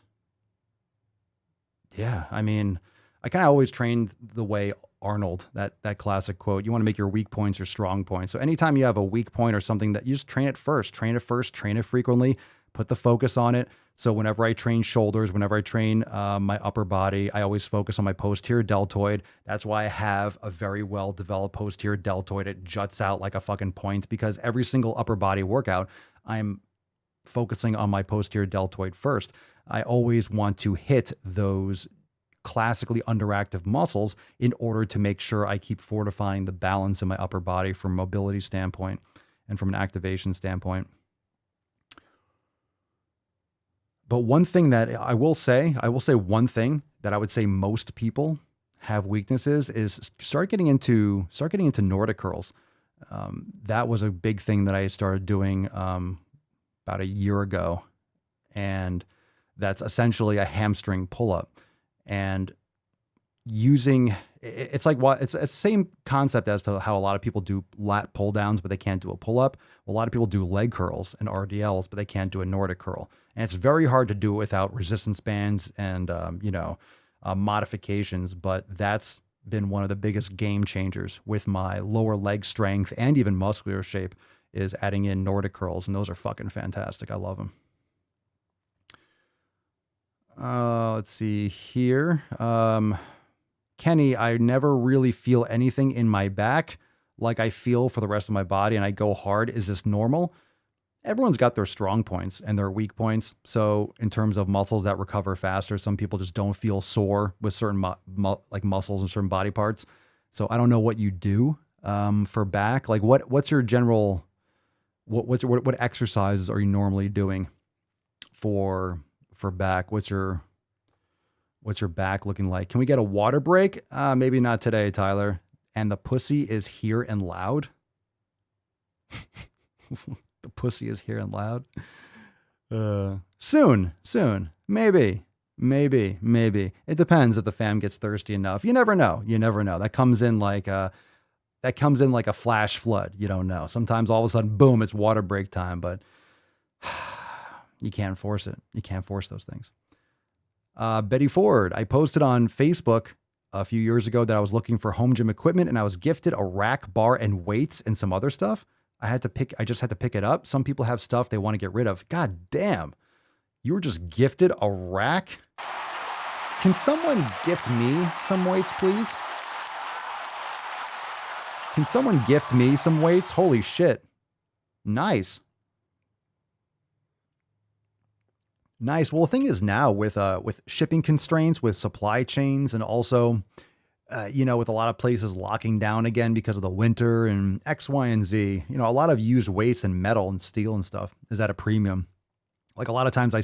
yeah, I mean, I kind of always trained the way Arnold, that classic quote, you want to make your weak points your strong points. So anytime you have a weak point or something, that you just train it first, train it frequently, put the focus on it. So whenever I train shoulders, whenever I train my upper body, I always focus on my posterior deltoid. That's why I have a very well developed posterior deltoid. It juts out like a fucking point, because every single upper body workout, I'm focusing on my posterior deltoid first. I always want to hit those classically underactive muscles in order to make sure I keep fortifying the balance in my upper body from a mobility standpoint and from an activation standpoint. But one thing that I will say one thing that I would say most people have weaknesses is start getting into Nordic curls. That was a big thing that I started doing about a year ago, and that's essentially a hamstring pull-up. And it's the same concept as to how a lot of people do lat pull downs, but they can't do a pull up. A lot of people do leg curls and RDLs, but they can't do a Nordic curl. And it's very hard to do it without resistance bands and, modifications. But that's been one of the biggest game changers with my lower leg strength and even muscular shape, is adding in Nordic curls. And those are fucking fantastic. I love them. Let's see here. Kenny, I never really feel anything in my back like I feel for the rest of my body, and I go hard. Is this normal? Everyone's got their strong points and their weak points. So in terms of muscles that recover faster, some people just don't feel sore with certain like muscles and certain body parts. So I don't know what you do for back. Like what's your general, what exercises are you normally doing for back? What's your back looking like? Can we get a water break? Maybe not today, Tyler. And the pussy is here and loud. The pussy is here and loud. Soon. Maybe. It depends if the fam gets thirsty enough. You never know. That comes in like a flash flood. You don't know. Sometimes all of a sudden, boom, it's water break time, but you can't force it. You can't force those things. Betty Ford, I posted on Facebook a few years ago that I was looking for home gym equipment, and I was gifted a rack, bar, and weights and some other stuff. I just had to pick it up. Some people have stuff they want to get rid of. God damn. You were just gifted a rack? Can someone gift me some weights, please? Can someone gift me some weights? Holy shit. Nice. Well, the thing is now with shipping constraints, with supply chains, and also with a lot of places locking down again because of the winter and X, Y, and Z, a lot of used weights and metal and steel and stuff is at a premium. Like a lot of times I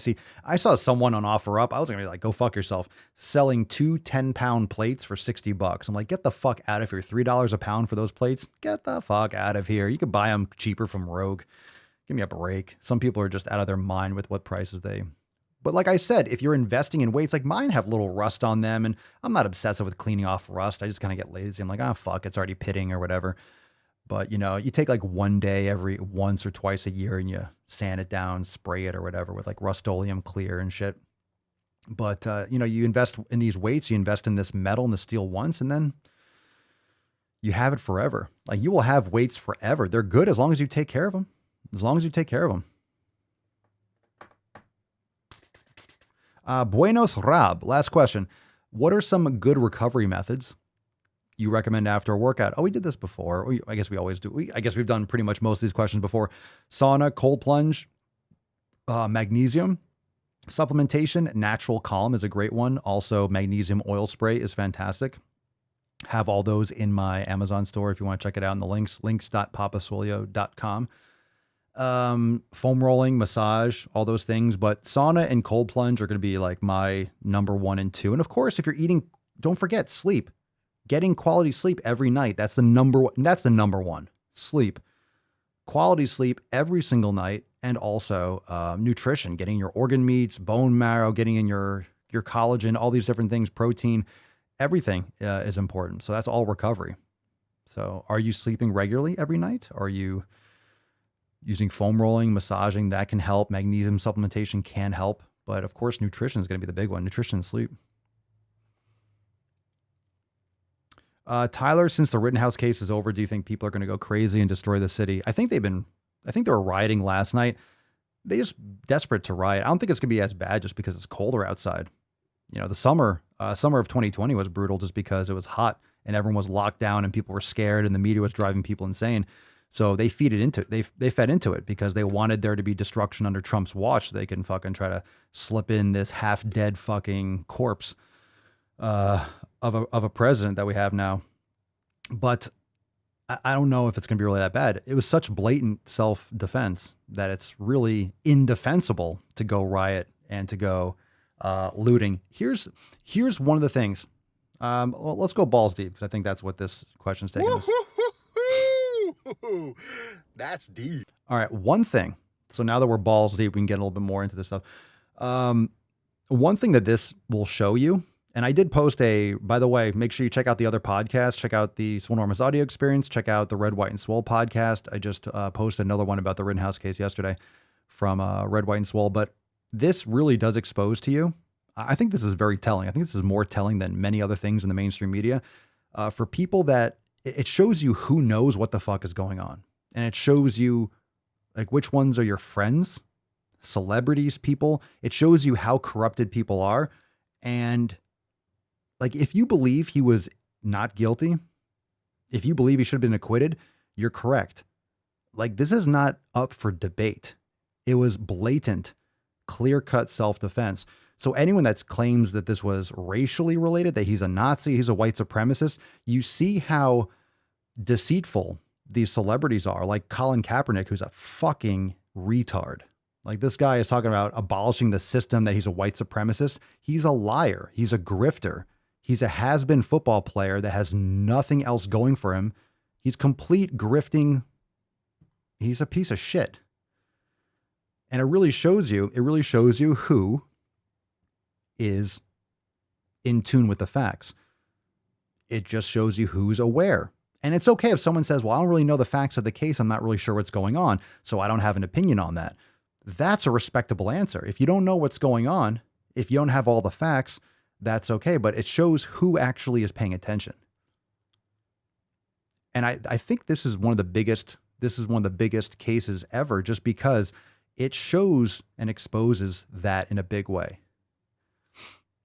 saw someone on OfferUp. I was going to be like, go fuck yourself, selling 2 10-pound plates for $60. I'm like, get the fuck out of here. $3 a pound for those plates. Get the fuck out of here. You could buy them cheaper from Rogue. Give me a break. Some people are just out of their mind with what prices but like I said, if you're investing in weights, like mine have little rust on them, and I'm not obsessive with cleaning off rust. I just kind of get lazy. I'm like, fuck, it's already pitting or whatever. But you take like one day every once or twice a year and you sand it down, spray it or whatever with like Rust-Oleum clear and shit. But you invest in these weights, you invest in this metal and the steel once, and then you have it forever. Like you will have weights forever. They're good as long as you take care of them. As long as you take care of them. Buenos Rab, last question. What are some good recovery methods you recommend after a workout? Oh, we did this before. I guess we always do. I guess we've done pretty much most of these questions before. Sauna, cold plunge, magnesium, supplementation, natural calm is a great one. Also, magnesium oil spray is fantastic. Have all those in my Amazon store if you want to check it out in the links.papaswolio.com. Foam rolling, massage, all those things. But sauna and cold plunge are going to be like my number 1 and 2. And of course, if you're eating, don't forget sleep. Getting quality sleep every night. That's the number one. Sleep. Quality sleep every single night. And also nutrition, getting your organ meats, bone marrow, getting in your collagen, all these different things, protein, everything is important. So that's all recovery. So are you sleeping regularly every night? Are you using foam rolling, massaging? That can help. Magnesium supplementation can help. But of course, nutrition is going to be the big one. Nutrition and sleep. Tyler, since the Rittenhouse case is over, do you think people are going to go crazy and destroy the city? I think they were rioting last night. They just desperate to riot. I don't think it's going to be as bad just because it's colder outside. The summer of 2020 was brutal just because it was hot and everyone was locked down and people were scared and the media was driving people insane. So they fed into it because they wanted there to be destruction under Trump's watch. So they can fucking try to slip in this half dead fucking corpse of a president that we have now. But I don't know if it's going to be really that bad. It was such blatant self-defense that it's really indefensible to go riot and to go looting. Here's one of the things. Well, let's go balls deep, because I think that's what this question's taking us. That's deep. All right, one thing. So now that we're balls deep, we can get a little bit more into this stuff. One thing that this will show you, and I did post by the way, make sure you check out the other podcasts. Check out the Swolenormous Audio Experience. Check out the Red, White, and Swole podcast. I just posted another one about the Rittenhouse case yesterday from Red, White, and Swole. But this really does expose to you. I think this is very telling. I think this is more telling than many other things in the mainstream media. For people that it shows you who knows what the fuck is going on. And it shows you like which ones are your friends, celebrities, people. It shows you how corrupted people are. And like, if you believe he was not guilty, if you believe he should have been acquitted, you're correct. Like, this is not up for debate. It was blatant, clear-cut self-defense. So anyone that claims that this was racially related, that he's a Nazi, he's a white supremacist, you see how deceitful these celebrities are. Like Colin Kaepernick, who's a fucking retard. Like, this guy is talking about abolishing the system, that he's a white supremacist. He's a liar. He's a grifter. He's a has-been football player that has nothing else going for him. He's complete grifting. He's a piece of shit. And it really shows you who is in tune with the facts. It just shows you who's aware. And it's okay if someone says, well, I don't really know the facts of the case. I'm not really sure what's going on, so I don't have an opinion on that. That's a respectable answer. If you don't know what's going on, if you don't have all the facts, that's okay. But it shows who actually is paying attention. And I think this is one of the biggest cases ever, just because it shows and exposes that in a big way.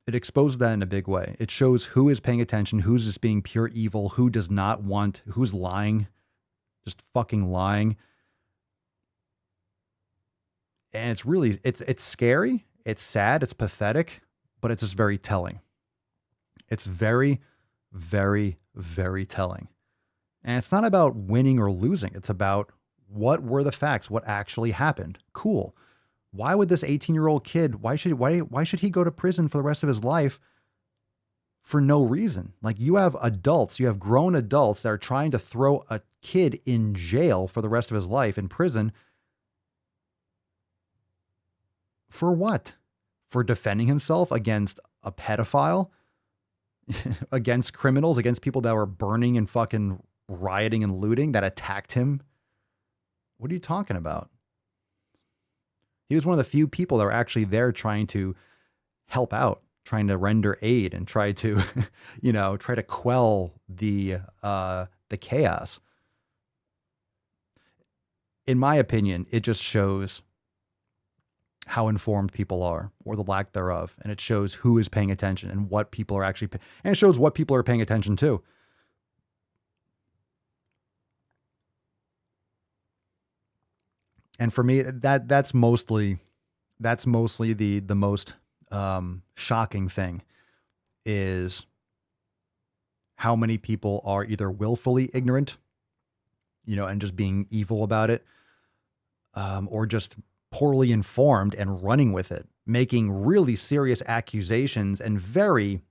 It exposes that in a big way. It shows who is paying attention, who's just being pure evil, who does not want, who's lying, just fucking lying. And it's really, it's scary, it's sad, it's pathetic, but it's just very telling. It's very, Very, very telling. And it's not about winning or losing. It's about what were the facts, what actually happened. Cool. Why would this 18-year-old kid, why should he go to prison for the rest of his life for no reason? Like, you have adults, you have grown adults that are trying to throw a kid in jail for the rest of his life in prison. For what? For defending himself against a pedophile, against criminals, against people that were burning and fucking rioting and looting that attacked him. What are you talking about? He was one of the few people that were actually there trying to help out, trying to render aid and try to, try to quell the chaos. In my opinion, it just shows how informed people are, or the lack thereof. And it shows who is paying attention and what people are actually, and it shows what people are paying attention to. And for me, that's mostly the most shocking thing, is how many people are either willfully ignorant, and just being evil about it, or just poorly informed and running with it, making really serious accusations and very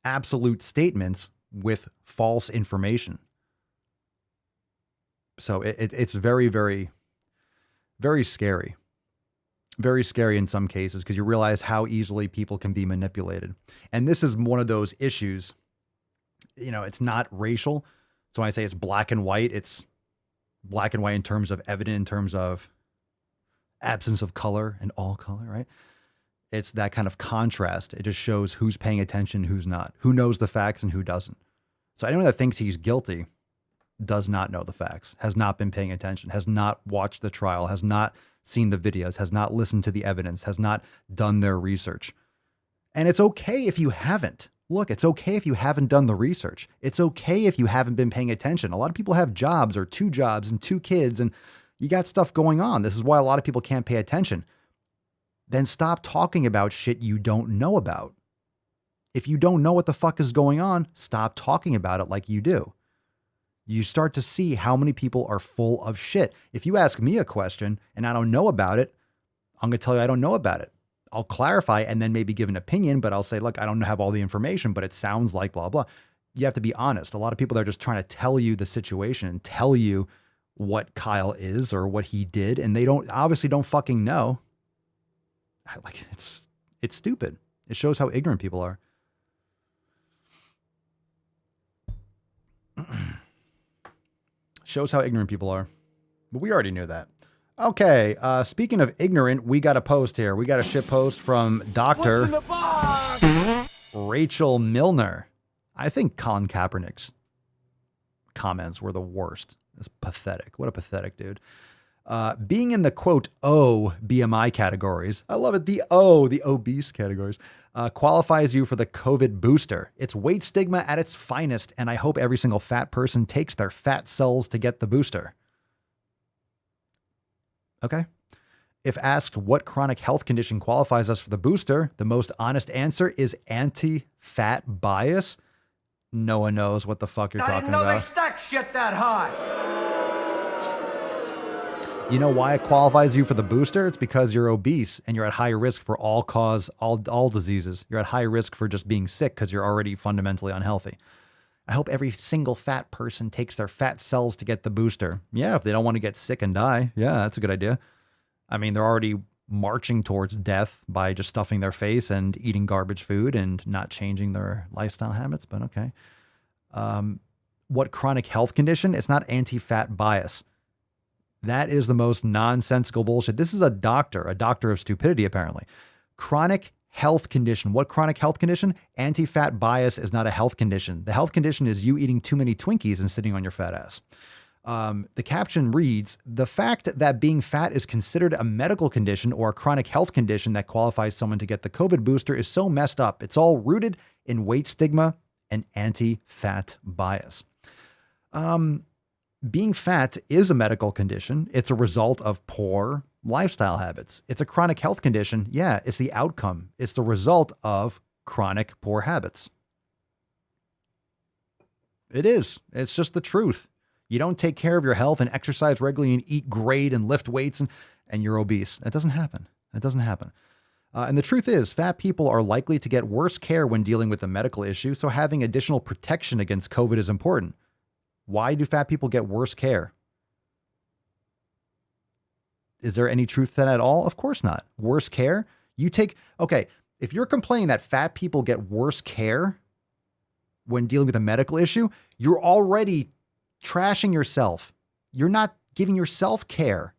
absolute statements with false information. So it's very, very, very scary. Very scary in some cases, because you realize how easily people can be manipulated. And this is one of those issues, it's not racial. So when I say it's black and white, it's black and white in terms of evident, in terms of absence of color and all color, right? It's that kind of contrast. It just shows who's paying attention, who's not, who knows the facts and who doesn't. So anyone that thinks he's guilty does not know the facts, has not been paying attention, has not watched the trial, has not seen the videos, has not listened to the evidence, has not done their research. And it's okay if you haven't. Look, it's okay if you haven't done the research. It's okay if you haven't been paying attention. A lot of people have jobs or 2 jobs and 2 kids, and you got stuff going on. This is why a lot of people can't pay attention. Then stop talking about shit you don't know about. If you don't know what the fuck is going on, stop talking about it like you do. You start to see how many people are full of shit. If you ask me a question and I don't know about it, I'm going to tell you I don't know about it. I'll clarify and then maybe give an opinion, but I'll say, look, I don't have all the information, but it sounds like blah, blah. You have to be honest. A lot of people, they're just trying to tell you the situation and tell you what Kyle is or what he did, and they obviously don't fucking know. Like, it's stupid. It shows how ignorant people are. Shows how ignorant people are. But we already knew that. Okay, speaking of ignorant, we got a post here. We got a shit post from Dr. Rachel Milner. I think Colin Kaepernick's comments were the worst. It's pathetic. What a pathetic dude. Being in the quote O BMI categories, I love it. The obese categories, qualifies you for the COVID booster. It's weight stigma at its finest, and I hope every single fat person takes their fat cells to get the booster. Okay. If asked what chronic health condition qualifies us for the booster, the most honest answer is anti-fat bias. No one knows what the fuck you're talking about. I didn't know they stack shit that high. You know why it qualifies you for the booster? It's because you're obese and you're at high risk for all diseases. You're at high risk for just being sick because you're already fundamentally unhealthy. I hope every single fat person takes their fat cells to get the booster. Yeah, if they don't want to get sick and die. Yeah, that's a good idea. I mean, they're already marching towards death by just stuffing their face and eating garbage food and not changing their lifestyle habits, but okay. What chronic health condition? It's not anti-fat bias. That is the most nonsensical bullshit. This is a doctor of stupidity, apparently. Chronic health condition. What chronic health condition? Anti-fat bias is not a health condition. The health condition is you eating too many Twinkies and sitting on your fat ass. The caption reads, the fact that being fat is considered a medical condition or a chronic health condition that qualifies someone to get the COVID booster is so messed up. It's all rooted in weight stigma and anti-fat bias. Being fat is a medical condition. It's a result of poor lifestyle habits. It's a chronic health condition. Yeah, it's the outcome. It's the result of chronic poor habits. It is. It's just the truth. You don't take care of your health and exercise regularly and eat great and lift weights and you're obese. That doesn't happen. That doesn't happen. And the truth is, fat people are likely to get worse care when dealing with a medical issue, so having additional protection against COVID is important. Why do fat people get worse care? Is there any truth to that at all? Of course not. Worse care? Okay, if you're complaining that fat people get worse care when dealing with a medical issue, you're already trashing yourself. You're not giving yourself care.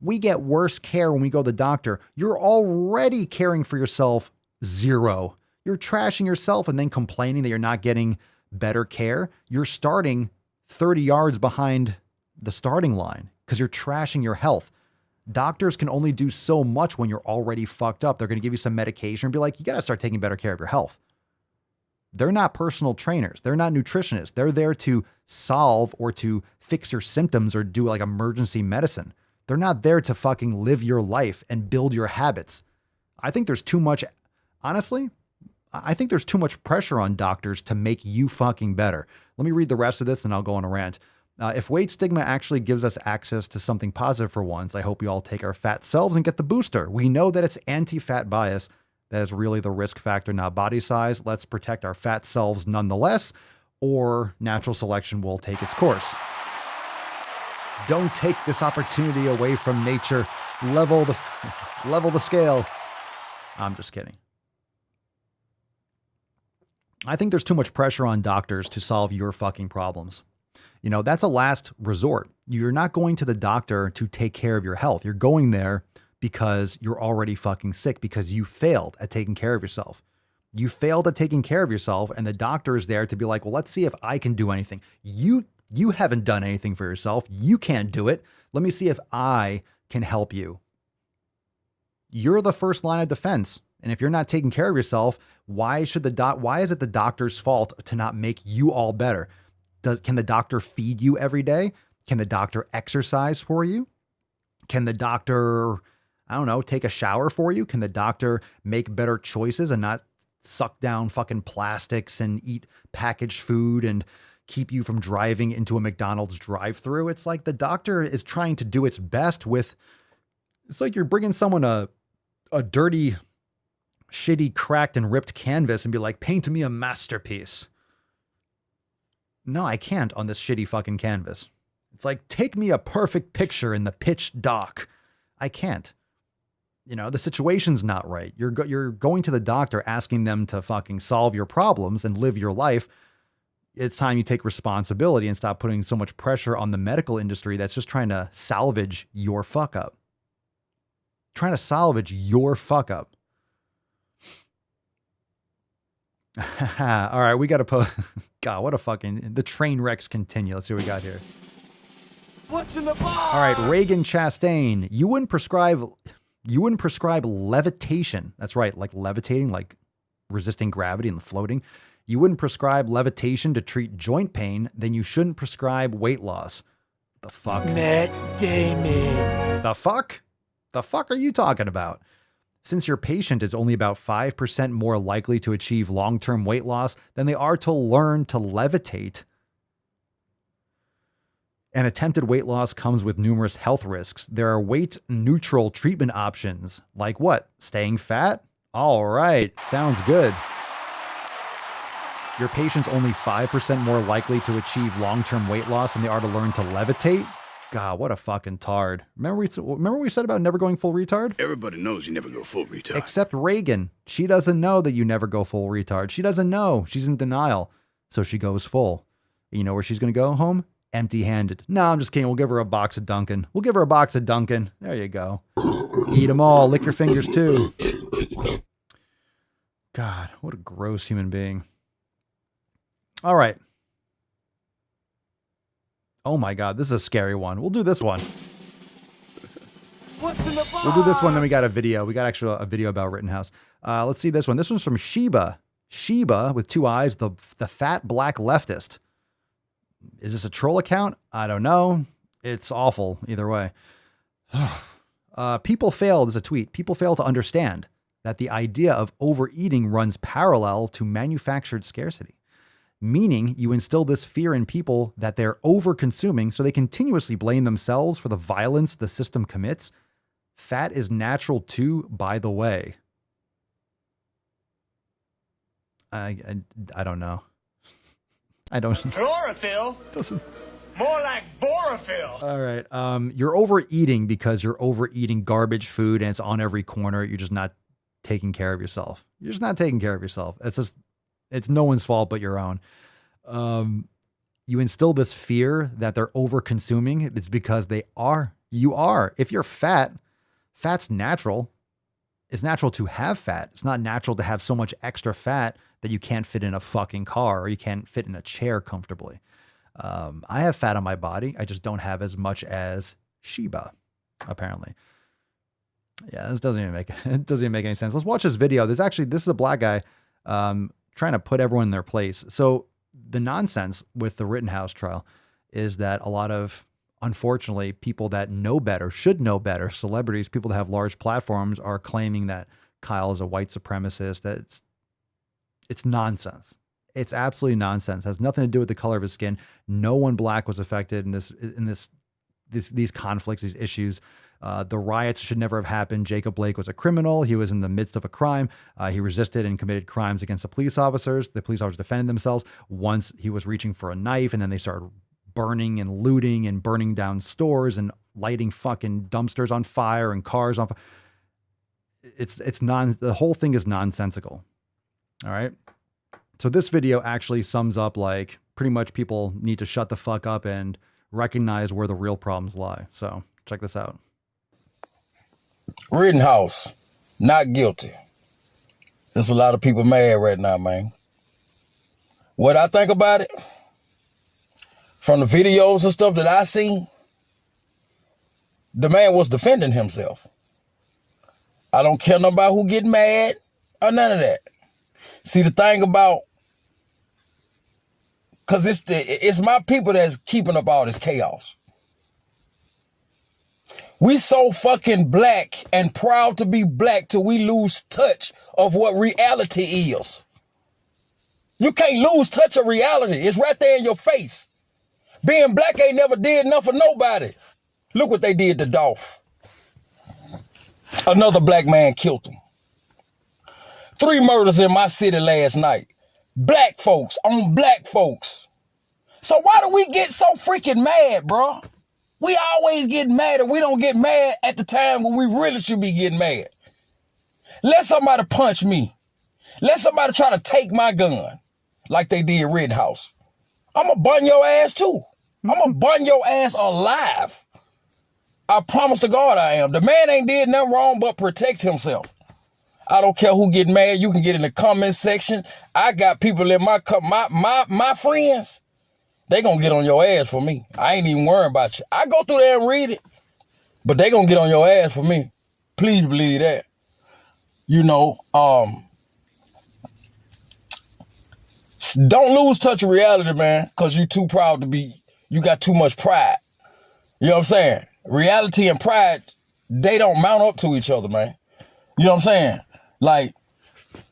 We get worse care when we go to the doctor. You're already caring for yourself 0. You're trashing yourself and then complaining that you're not getting better care. You're starting 30 yards behind the starting line because you're trashing your health. Doctors can only do so much when you're already fucked up. They're going to give you some medication and be like, you got to start taking better care of your health. They're not personal trainers. They're not nutritionists. They're there to solve or to fix your symptoms or do like emergency medicine. They're not there to fucking live your life and build your habits. I think there's too much, honestly, I think there's too much pressure on doctors to make you fucking better. Let me read the rest of this and I'll go on a rant. If weight stigma actually gives us access to something positive for once, I hope we all take our fat selves and get the booster. We know that it's anti-fat bias that is really the risk factor, not body size. Let's protect our fat selves nonetheless, or natural selection will take its course. Don't take this opportunity away from nature. Level the scale. I'm just kidding. I think there's too much pressure on doctors to solve your fucking problems. You know, that's a last resort. You're not going to the doctor to take care of your health. You're going there because you're already fucking sick because you failed at taking care of yourself. You failed at taking care of yourself and the doctor is there to be like, well, let's see if I can do anything. You haven't done anything for yourself. You can't do it. Let me see if I can help you. You're the first line of defense. And if you're not taking care of yourself, why is it the doctor's fault to not make you all better? Can the doctor feed you every day? Can the doctor exercise for you? Can the doctor, I don't know, take a shower for you? Can the doctor make better choices and not suck down fucking plastics and eat packaged food and keep you from driving into a McDonald's drive-thru? It's like the doctor is trying to do its best with, it's like you're bringing someone a dirty, shitty, cracked and ripped canvas and be like, paint me a masterpiece. No, I can't on this shitty fucking canvas. It's like, take me a perfect picture in the pitch dark. I can't. You know, the situation's not right. You're going to the doctor asking them to fucking solve your problems and live your life. It's time you take responsibility and stop putting so much pressure on the medical industry that's just trying to salvage your fuck up. Trying to salvage your fuck up. All right, we got to put, God, what a fucking, the train wrecks continue. Let's see what we got here. What's in the box? All right, Reagan Chastain, you wouldn't prescribe levitation. That's right, like levitating, like resisting gravity and floating. You wouldn't prescribe levitation to treat joint pain, then you shouldn't prescribe weight loss. The fuck? Matt Damon. The fuck? The fuck are you talking about? Since your patient is only about 5% more likely to achieve long-term weight loss than they are to learn to levitate, and attempted weight loss comes with numerous health risks, there are weight-neutral treatment options. Like what? Staying fat? All right, sounds good. Your patient's only 5% more likely to achieve long-term weight loss than they are to learn to levitate? God, what a fucking tard. Remember we said about never going full retard? Everybody knows you never go full retard. Except Reagan. She doesn't know that you never go full retard. She doesn't know. She's in denial. So she goes full. You know where she's going to go home? Empty-handed. No, I'm just kidding. We'll give her a box of Dunkin'. We'll give her a box of Dunkin'. There you go. Eat them all. Lick your fingers too. God, what a gross human being. All right. Oh my God, this is a scary one. We'll do this one. What's in the box? We'll do this one, then we got a video. We got actually a video about Rittenhouse. Let's see this one. This one's from Sheba. Sheba, with 2 eyes, the fat black leftist. Is this a troll account? I don't know. It's awful either way. People fail, this is a tweet. People fail to understand that the idea of overeating runs parallel to manufactured scarcity. meaning you instill this fear in people that they're over-consuming, so they continuously blame themselves for the violence the system commits. Fat is natural too, by the way. I don't know. I don't. Chlorophyll? Doesn't. More like borophyll. All right. You're overeating because you're overeating garbage food and it's on every corner. You're just not taking care of yourself. You're just not taking care of yourself. It's no one's fault but your own. You instill this fear that they're over consuming. It's because they are. You are. If you're fat, fat's natural. It's natural to have fat. It's not natural to have so much extra fat that you can't fit in a fucking car or you can't fit in a chair comfortably. I have fat on my body. I just don't have as much as Sheba, apparently. Yeah, this doesn't even make any sense. Let's watch this video. This is a black guy trying to put everyone in their place. So the nonsense with the Rittenhouse trial is that a lot of, unfortunately, people that know better, should know better, celebrities, people that have large platforms are claiming that Kyle is a white supremacist. That it's nonsense. It's absolutely nonsense. It has nothing to do with the color of his skin. No one black was affected in these conflicts, these issues. The riots should never have happened. Jacob Blake was a criminal. He was in the midst of a crime. He resisted and committed crimes against the police officers. The police officers defended themselves. Once he was reaching for a knife, and then they started burning and looting and burning down stores and lighting fucking dumpsters on fire and cars on fire. The whole thing is nonsensical. All right. So this video actually sums up, like, pretty much people need to shut the fuck up and recognize where the real problems lie. So check this out. Rittenhouse, not guilty. There's a lot of people mad right now, man. What I think about it, from the videos and stuff that I see, the man was defending himself. I don't care about who get mad or none of that. See, the thing about, because it's my people that's keeping up all this chaos. We so fucking black and proud to be black till we lose touch of what reality is. You can't lose touch of reality. It's right there in your face. Being black ain't never did nothing for nobody. Look what they did to Dolph. Another black man killed him. 3 murders in my city last night. Black folks on black folks. So why do we get so freaking mad, bro? We always get mad, and we don't get mad at the time when we really should be getting mad. Let somebody punch me. Let somebody try to take my gun like they did Rittenhouse. I'm going to bun your ass too. I'm going to bun your ass alive. I promise to God I am. The man ain't did nothing wrong but protect himself. I don't care who get mad. You can get in the comment section. I got people in my friends. They gonna get on your ass for me. I ain't even worrying about you. I go through there and read it, but they gonna get on your ass for me. Please believe that. You know, don't lose touch of reality, man, because you too proud to be, you got too much pride. You know what I'm saying? Reality and pride, they don't mount up to each other, man. You know what I'm saying? Like,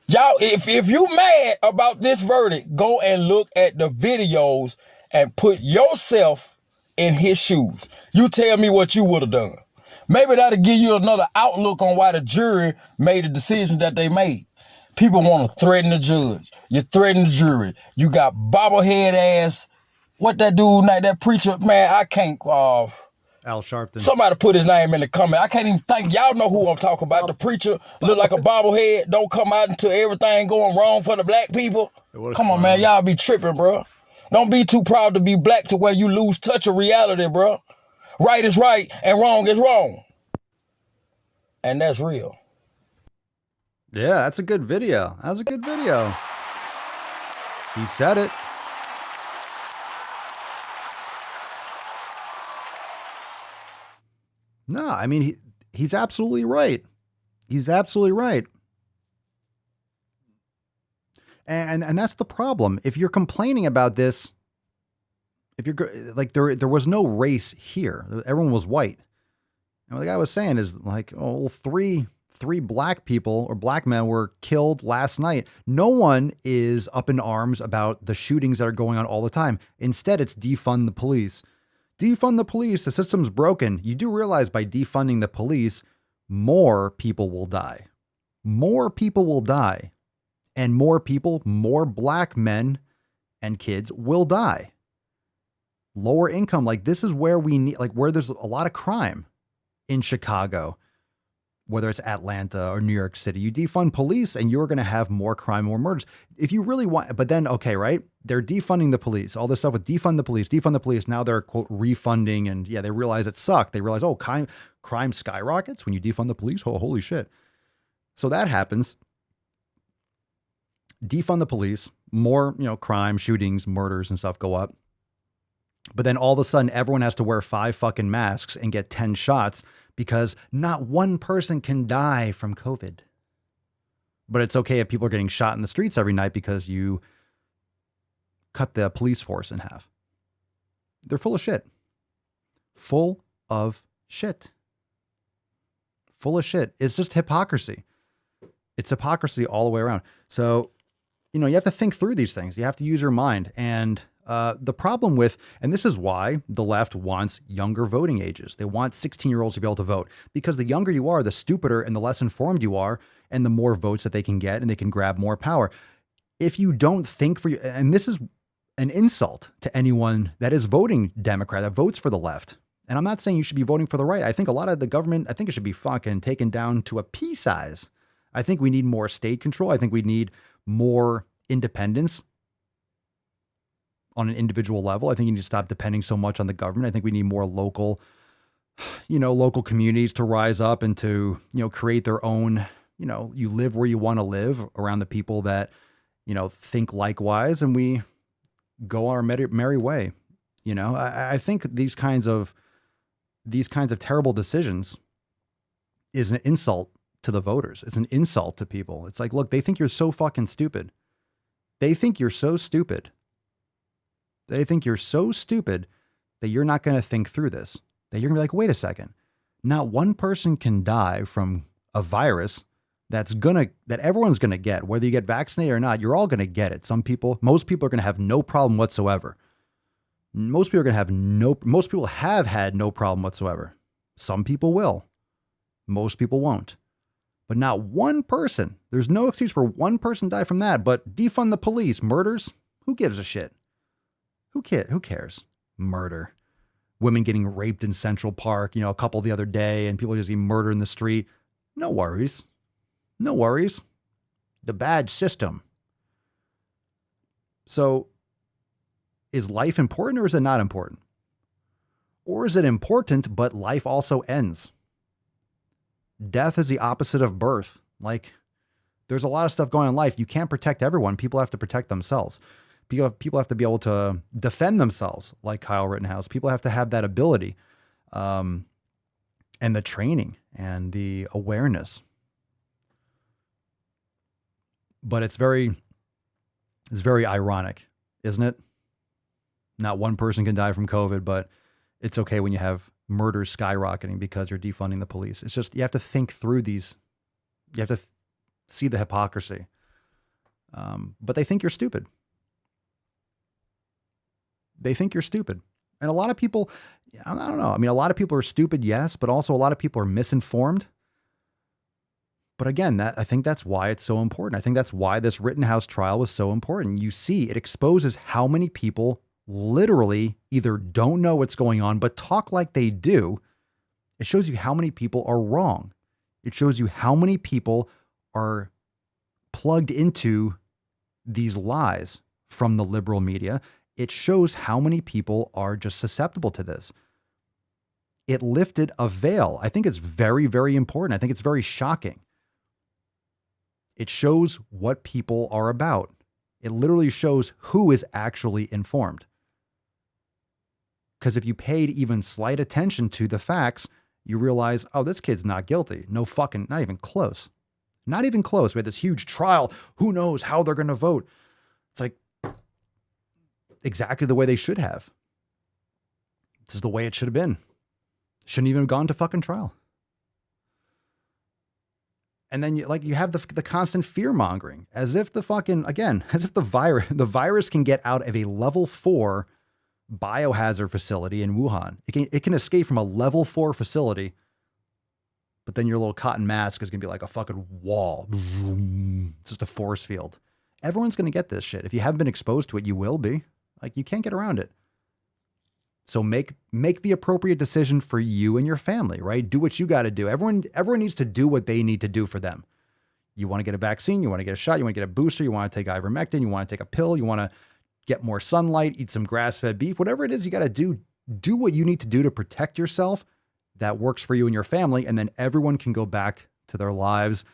y'all, if you mad about this verdict, go and look at the videos and put yourself in his shoes. You tell me what you would have done. Maybe that'll give you another outlook on why the jury made the decision that they made. People want to threaten the judge. You threaten the jury. You got bobblehead ass. What that dude, that preacher, man, I can't. Al Sharpton. Somebody put his name in the comment. I can't even think. Y'all know who I'm talking about. The preacher look like a bobblehead. Don't come out until everything going wrong for the black people. Come on, man. Y'all be tripping, bro. Don't be too proud to be black to where you lose touch of reality, bro. Right is right and wrong is wrong. And that's real. Yeah, that's a good video. That was a good video. He said it. No, I mean, he's absolutely right. He's absolutely right. And that's the problem. If you're complaining about this, if you're like, there was no race here. Everyone was white. And what the guy was saying is like, oh, three 3 black people or black men were killed last night. No one is up in arms about the shootings that are going on all the time. Instead, it's defund the police. Defund the police. The system's broken. You do realize by defunding the police, more people will die. More people will die. And more people, more black men and kids will die. Lower income. Like, this is where we need, like, where there's a lot of crime in Chicago, whether it's Atlanta or New York City. You defund police and you're going to have more crime, more murders. If you really want, but then, okay, right? They're defunding the police, all this stuff with defund the police. Now they're, quote, refunding. And yeah, they realize it sucked. They realize, oh, crime skyrockets when you defund the police. Oh, holy shit. So that happens. Defund the police, more, crime, shootings, murders and stuff go up. But then all of a sudden, everyone has to wear 5 fucking masks and get 10 shots because not one person can die from COVID. But it's okay if people are getting shot in the streets every night because you cut the police force in half. They're full of shit. Full of shit. Full of shit. It's just hypocrisy. It's hypocrisy all the way around. So, you have to think through these things. You have to use your mind. And the problem with, and this is why the left wants younger voting ages. They want 16-year-olds to be able to vote, because the younger you are, the stupider and the less informed you are, and the more votes that they can get, and they can grab more power. If you don't think for you, and this is an insult to anyone that is voting Democrat, that votes for the left. And I'm not saying you should be voting for the right. I think a lot of the government, I think it should be fucking taken down to a pea size. I think we need more state control. I think we need more independence on an individual level. I think you need to stop depending so much on the government. I think we need more local communities to rise up and to, create their own, you live where you want to live around the people that, think likewise, and we go our merry way. I think these kinds of terrible decisions is an insult to the voters. It's an insult to people. It's like, look, they think you're so fucking stupid. They think you're so stupid. They think you're so stupid that you're not going to think through this. That you're going to be like, wait a second. Not one person can die from a virus that everyone's going to get, whether you get vaccinated or not. You're all going to get it. Most people are going to have no problem whatsoever. Most people have had no problem whatsoever. Some people will. Most people won't. But not one person. There's no excuse for one person to die from that. But defund the police, murders, who gives a shit? Who cares? Murder. Women getting raped in Central Park, a couple the other day, and people just getting murdered in the street. No worries. No worries. The bad system. So, is life important or is it not important? Or is it important, but life also ends? Death is the opposite of birth. Like, there's a lot of stuff going on in life. You can't protect everyone. People have to protect themselves. People have to be able to defend themselves, like Kyle Rittenhouse. People have to have that ability, and the training and the awareness. But it's very ironic, isn't it? Not one person can die from COVID, but it's okay when you have murders skyrocketing because you're defunding the police. It's just, you have to think through these. You have to see the hypocrisy. But they think you're stupid. They think you're stupid. And a lot of people, I don't know. I mean, a lot of people are stupid, yes, but also a lot of people are misinformed. But again, I think that's why it's so important. I think that's why this Rittenhouse trial was so important. You see, it exposes how many people literally either don't know what's going on, but talk like they do. It shows you how many people are wrong. It shows you how many people are plugged into these lies from the liberal media. It shows how many people are just susceptible to this. It lifted a veil. I think it's very, very important. I think it's very shocking. It shows what people are about. It literally shows who is actually informed. Because if you paid even slight attention to the facts, you realize, oh, this kid's not guilty. Not even close. Not even close. We had this huge trial. Who knows how they're going to vote? It's like, exactly the way they should have. This is the way it should have been. Shouldn't even have gone to fucking trial. And then you have the constant fear mongering, as if the virus can get out of a level 4 biohazard facility in Wuhan. It can escape from a level 4 facility, but then your little cotton mask is going to be like a fucking wall. It's just a force field. Everyone's going to get this shit. If you haven't been exposed to it, you will be. Like, you can't get around it. So make the appropriate decision for you and your family, right? Do what you got to do. Everyone needs to do what they need to do for them. You want to get a vaccine, you want to get a shot, you want to get a booster, you want to take ivermectin, you want to take a pill, you want to get more sunlight, eat some grass-fed beef, whatever it is you got to do what you need to do to protect yourself. That works for you and your family, and then everyone can go back to their lives,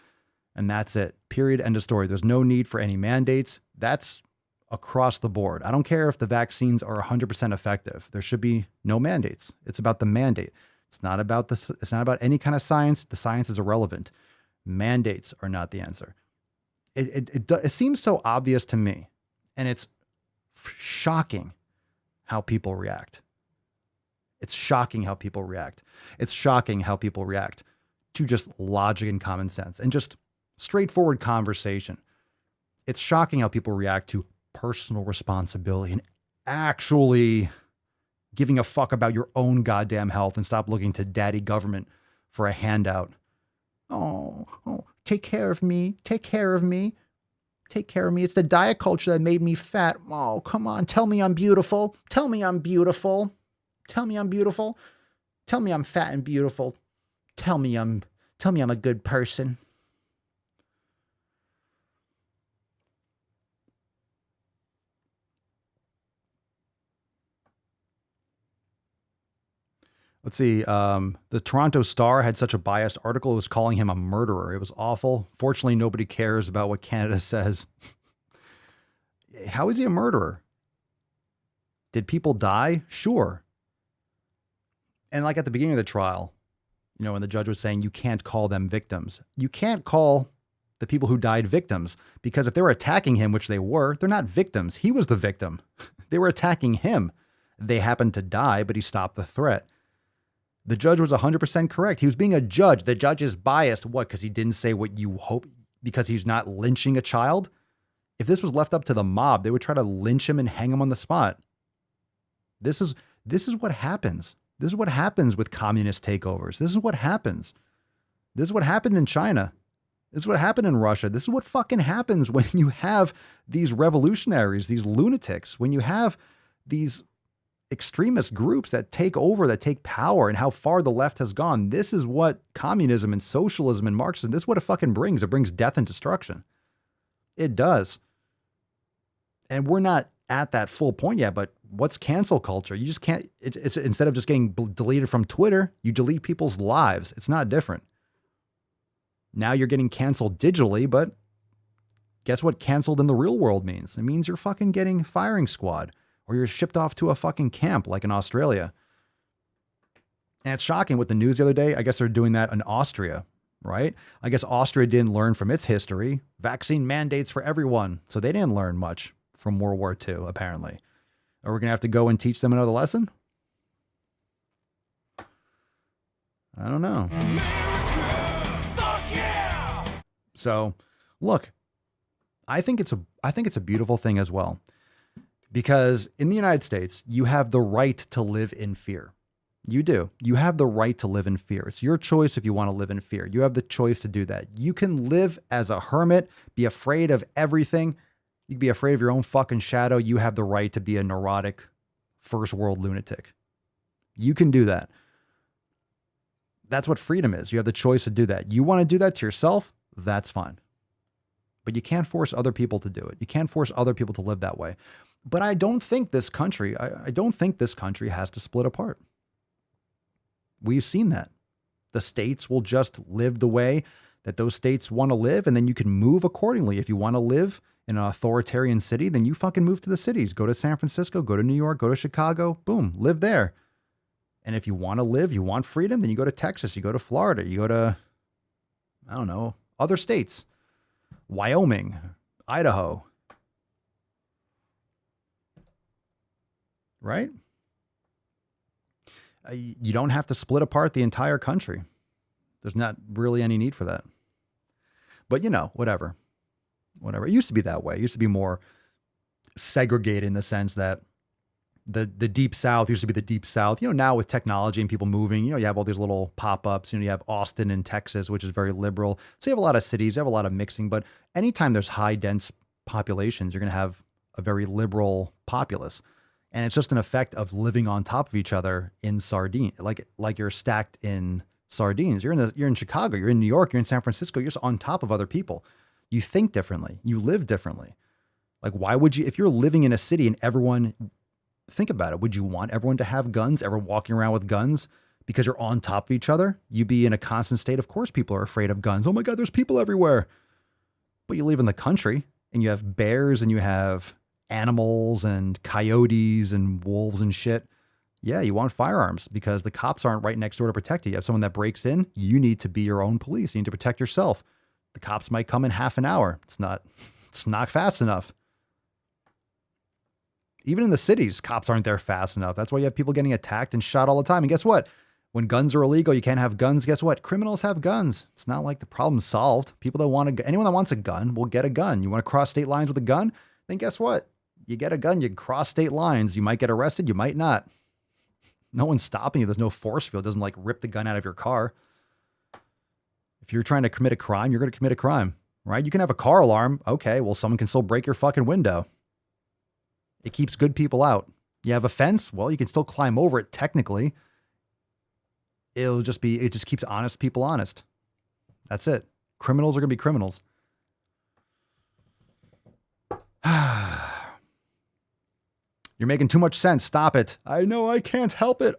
and that's it. Period. End of story. There's no need for any mandates. That's across the board. I don't care if the vaccines are 100% effective. There should be no mandates. It's about the mandate. It's not about this. It's not about any kind of science. The science is irrelevant. Mandates are not the answer. It seems so obvious to me, and it's shocking how people react. It's shocking how people react. It's shocking how people react to just logic and common sense and just straightforward conversation. It's shocking how people react to personal responsibility and actually giving a fuck about your own goddamn health and stop looking to daddy government for a handout. Oh, take care of me. Take care of me. Take care of me. It's the diet culture that made me fat. Oh, come on. Tell me I'm beautiful. Tell me I'm beautiful. Tell me I'm beautiful. Tell me I'm fat and beautiful. Tell me I'm a good person. Let's see. The Toronto Star had such a biased article. It was calling him a murderer. It was awful. Fortunately, nobody cares about what Canada says. How is he a murderer? Did people die? Sure. And like at the beginning of the trial, when the judge was saying you can't call them victims. You can't call the people who died victims, because if they were attacking him, which they were, they're not victims. He was the victim. They were attacking him. They happened to die, but he stopped the threat. The judge was 100% correct. He was being a judge. The judge is biased. What? Because he didn't say what you hope, because he's not lynching a child? If this was left up to the mob, they would try to lynch him and hang him on the spot. This is what happens. This is what happens with communist takeovers. This is what happens. This is what happened in China. This is what happened in Russia. This is what fucking happens when you have these revolutionaries, these lunatics, when you have these extremist groups that take over, that take power, and how far the left has gone. This is what communism and socialism and Marxism, this is what it fucking brings. It brings death and destruction. It does. And we're not at that full point yet, but what's cancel culture? You just can't, it's instead of just getting deleted from Twitter, you delete people's lives. It's not different. Now you're getting canceled digitally, but guess what canceled in the real world means? It means you're fucking getting firing squad, or you're shipped off to a fucking camp like in Australia. And it's shocking with the news the other day. I guess they're doing that in Austria, right? I guess Austria didn't learn from its history. Vaccine mandates for everyone. So they didn't learn much from World War II, apparently. Are we going to have to go and teach them another lesson? I don't know. Fuck yeah! So, look, I think it's a beautiful thing as well. Because in the United States, you have the right to live in fear. You do. You have the right to live in fear. It's your choice if you want to live in fear. You have the choice to do that. You can live as a hermit, be afraid of everything. You can be afraid of your own fucking shadow. You have the right to be a neurotic first world lunatic. You can do that. That's what freedom is. You have the choice to do that. You want to do that to yourself? That's fine. But you can't force other people to do it. You can't force other people to live that way. But I don't think this country, I don't think this country has to split apart. We've seen that. The states will just live the way that those states want to live, and then you can move accordingly. If you want to live in an authoritarian city, then you fucking move to the cities. Go to San Francisco, go to New York, go to Chicago, boom, live there. And if you want to live, you want freedom, then you go to Texas, you go to Florida, you go to, I don't know, other states, Wyoming, Idaho. Right? You don't have to split apart the entire country. There's not really any need for that. But, whatever. It used to be that way. It used to be more segregated in the sense that the deep South used to be the deep South. Now with technology and people moving, you have all these little pop-ups. You have Austin in Texas, which is very liberal. So you have a lot of cities, you have a lot of mixing. But anytime there's high dense populations, you're going to have a very liberal populace. And it's just an effect of living on top of each other in sardine, like you're stacked in sardines. You're in Chicago, you're in New York, you're in San Francisco, you're just on top of other people. You think differently, you live differently. Like, why would you, if you're living in a city and everyone, think about it, would you want everyone to have guns, everyone walking around with guns because you're on top of each other? You'd be in a constant state. Of course, people are afraid of guns. Oh my God, there's people everywhere. But you live in the country and you have bears and you have animals and coyotes and wolves and shit. Yeah, you want firearms because the cops aren't right next door to protect you. You have someone that breaks in, you need to be your own police. You need to protect yourself. The cops might come in half an hour. It's not fast enough. Even in the cities, cops aren't there fast enough. That's why you have people getting attacked and shot all the time. And guess what? When guns are illegal, you can't have guns. Guess what? Criminals have guns. It's not like the problem's solved. Anyone that wants a gun will get a gun. You want to cross state lines with a gun? Then guess what? You get a gun, you cross state lines. You might get arrested, you might not. No one's stopping you. There's no force field. It doesn't like rip the gun out of your car. If you're trying to commit a crime, you're going to commit a crime, right? You can have a car alarm. Okay, well, someone can still break your fucking window. It keeps good people out. You have a fence. Well, you can still climb over it technically. It just keeps honest people honest. That's it. Criminals are going to be criminals. You're making too much sense. Stop it. I know I can't help it.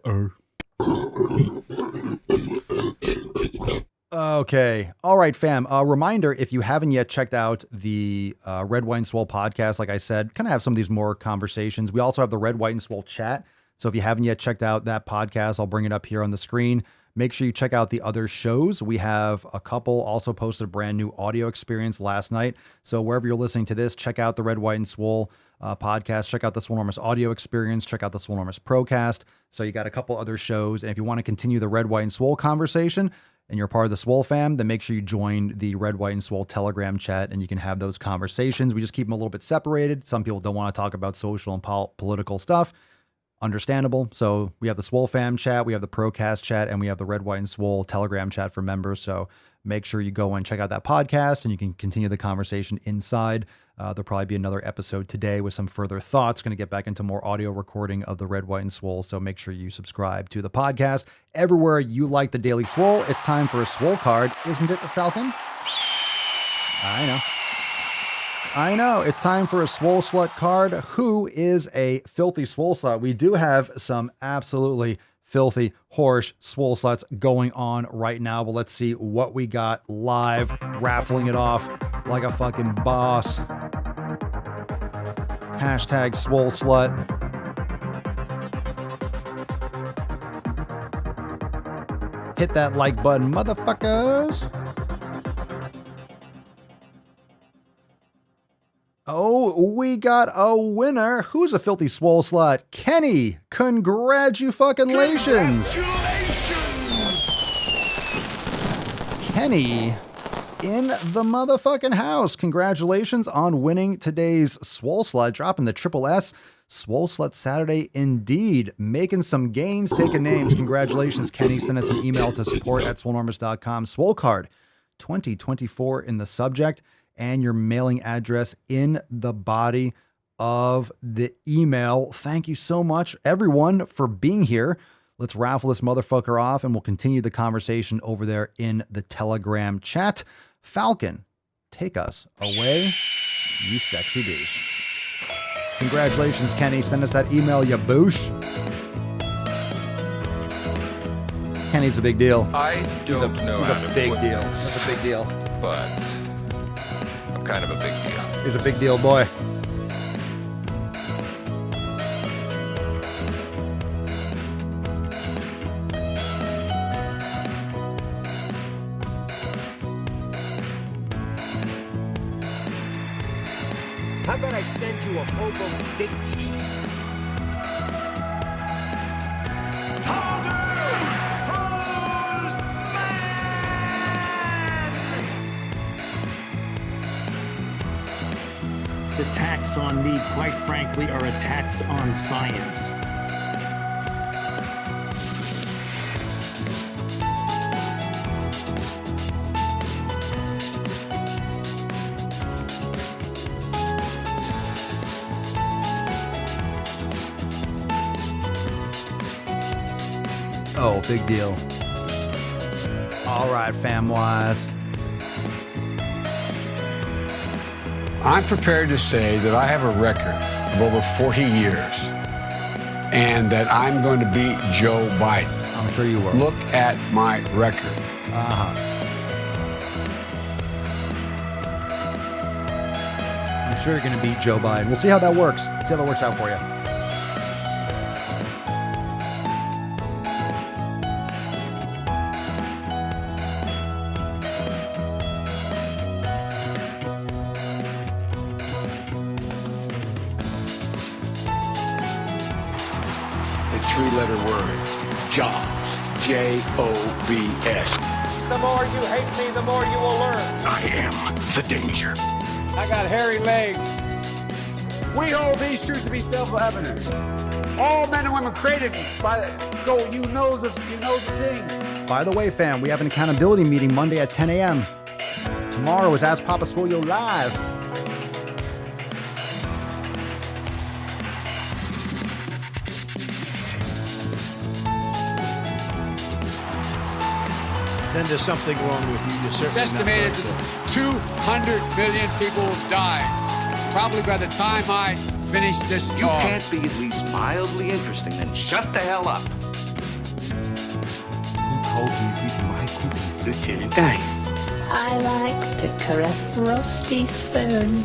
Okay. All right, fam. A reminder, if you haven't yet checked out the Red, White, and Swole podcast, like I said, kind of have some of these more conversations. We also have the Red, White, and Swole chat. So if you haven't yet checked out that podcast, I'll bring it up here on the screen. Make sure you check out the other shows. We have a couple also posted a brand new audio experience last night. So wherever you're listening to this, check out the Red, White, and Swole podcast. Check out the Swolenormous audio experience. Check out the Swolenormous Procast. So you got a couple other shows. And if you want to continue the Red, White, and Swole conversation and you're part of the Swole fam, then make sure you join the Red, White, and Swole Telegram chat and you can have those conversations. We just keep them a little bit separated. Some people don't want to talk about social and political stuff. Understandable. So we have the Swole fam chat, we have the Procast chat, and we have the Red, White, and Swole Telegram chat for members. So make sure you go and check out that podcast and you can continue the conversation inside. There'll probably be another episode today with some further thoughts. Going to get back into more audio recording of the Red, White, and Swole. So make sure you subscribe to the podcast. Everywhere you like the Daily Swole, it's time for a Swole card, isn't it, Falcon? I know. It's time for a Swole Slut card. Who is a filthy Swole Slut? We do have some absolutely filthy, whorish Swole Sluts going on right now, but let's see what we got live, raffling it off like a fucking boss. Hashtag Swole Slut. Hit that like button, motherfuckers. Oh, we got a winner. Who's a filthy Swole Slut? Kenny. Congratulations. Kenny in the motherfucking house. Congratulations on winning today's Swole Slut. Dropping the triple S. Swole Slut Saturday indeed. Making some gains, taking names. Congratulations, Kenny. Send us an email to support@swolenormous.com. Swole card 2024 in the subject. And your mailing address in the body of the email. Thank you so much, everyone, for being here. Let's raffle this motherfucker off, and we'll continue the conversation over there in the Telegram chat. Falcon, take us away, you sexy douche. Congratulations, Kenny. Send us that email, you boosh. Kenny's a big deal. I don't know how to big put deal. this, That's a big deal. But kind of a big deal. He's a big deal boy. How about I send you a hobo's dick cheese? attacks on me, quite frankly, are attacks on science. Oh, big deal. All right, fam-wise. I'm prepared to say that I have a record of over 40 years and that I'm going to beat Joe Biden. I'm sure you will. Look at my record. I'm sure you're going to beat Joe Biden. We'll see how that works. See how that works out for you. Three-letter word, jobs, J-O-B-S. The more you hate me, the more you will learn. I am the danger. I got hairy legs. We hold these truths to be self-evident. All men and women created by you know the thing. By the way, fam, we have an accountability meeting Monday at 10 a.m. Tomorrow is Ask Papa Swole Live. Then there's something wrong with you. You're It's certainly estimated not right. that 200 million people will die. Probably by the time I finish this talk. You can't be at least mildly interesting, then shut the hell up. Who told you to eat my cookies? Lieutenant Dan. I like to caress rusty spoon.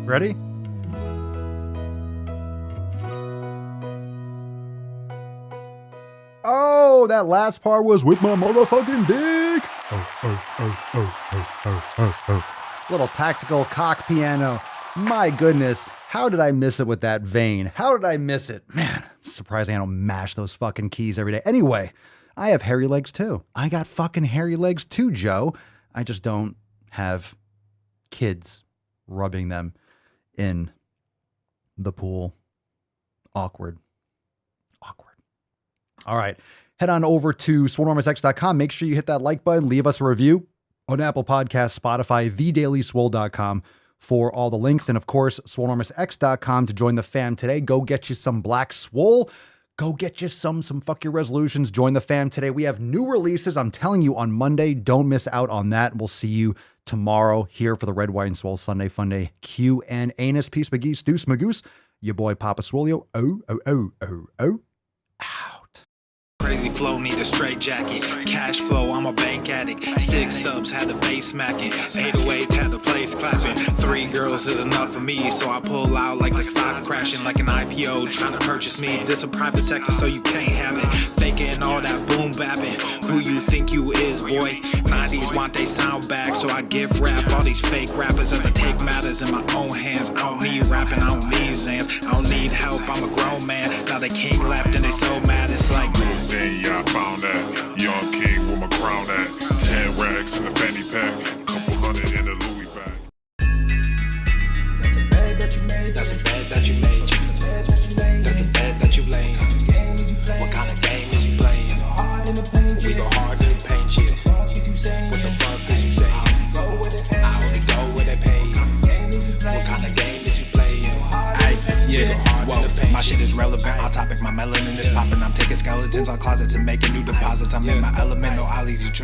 Ready? Oh, that last part was with my motherfucking dick. Little tactical cock piano. My goodness, how did I miss it with that vein? How did I miss it? Man, surprising I don't mash those fucking keys every day. Anyway, I have hairy legs too. I got fucking hairy legs too, Joe. I just don't have kids rubbing them in the pool. Awkward. All right. Head on over to swolenormousx.com. Make sure you hit that like button. Leave us a review on Apple Podcasts, Spotify, thedailyswole.com for all the links. And of course, swolenormousx.com to join the fam today. Go get you some Black Swole. Go get you some fuck your resolutions. Join the fam today. We have new releases. I'm telling you on Monday. Don't miss out on that. We'll see you tomorrow here for the Red, White, and Swole Sunday Fun Day Q and Anus. Peace, McGeese, Deuce, Magoose. Your boy, Papa Swolio. Out. Crazy flow, need a straight jacket. Cash flow, I'm a bank addict. 6 subs, had the bass smacking. 808, had the place clapping. 3 girls is enough for me, so I pull out like the stock crashing. Like an IPO, trying to purchase me. This a private sector, so you can't have it. Faking all that boom bapping. Who you think you is, boy? 90s want they sound back, so I give rap all these fake rappers as I take matters in my own hands. I don't need rapping, I don't need Zans. I don't need help, I'm a grown man. Now the king left and they so mad, it's like yeah, I found that. Young king with my crown at. 10 racks in the fanny pack. Couple hundred in the Louis bag. That's a bed that you made. That's a bed that you made. That's a bed that you made. That's a bed that you laid. What kind of game is you playing? We go hard in the paint, yeah. What the fuck is you saying? I only go where they pay. What kind of game is you playing? Yeah, whoa, my shit is relevant. On topic, my melanin is popping. I'm taking skeletons on closets and making new deposits. I'm in my element, no ollies.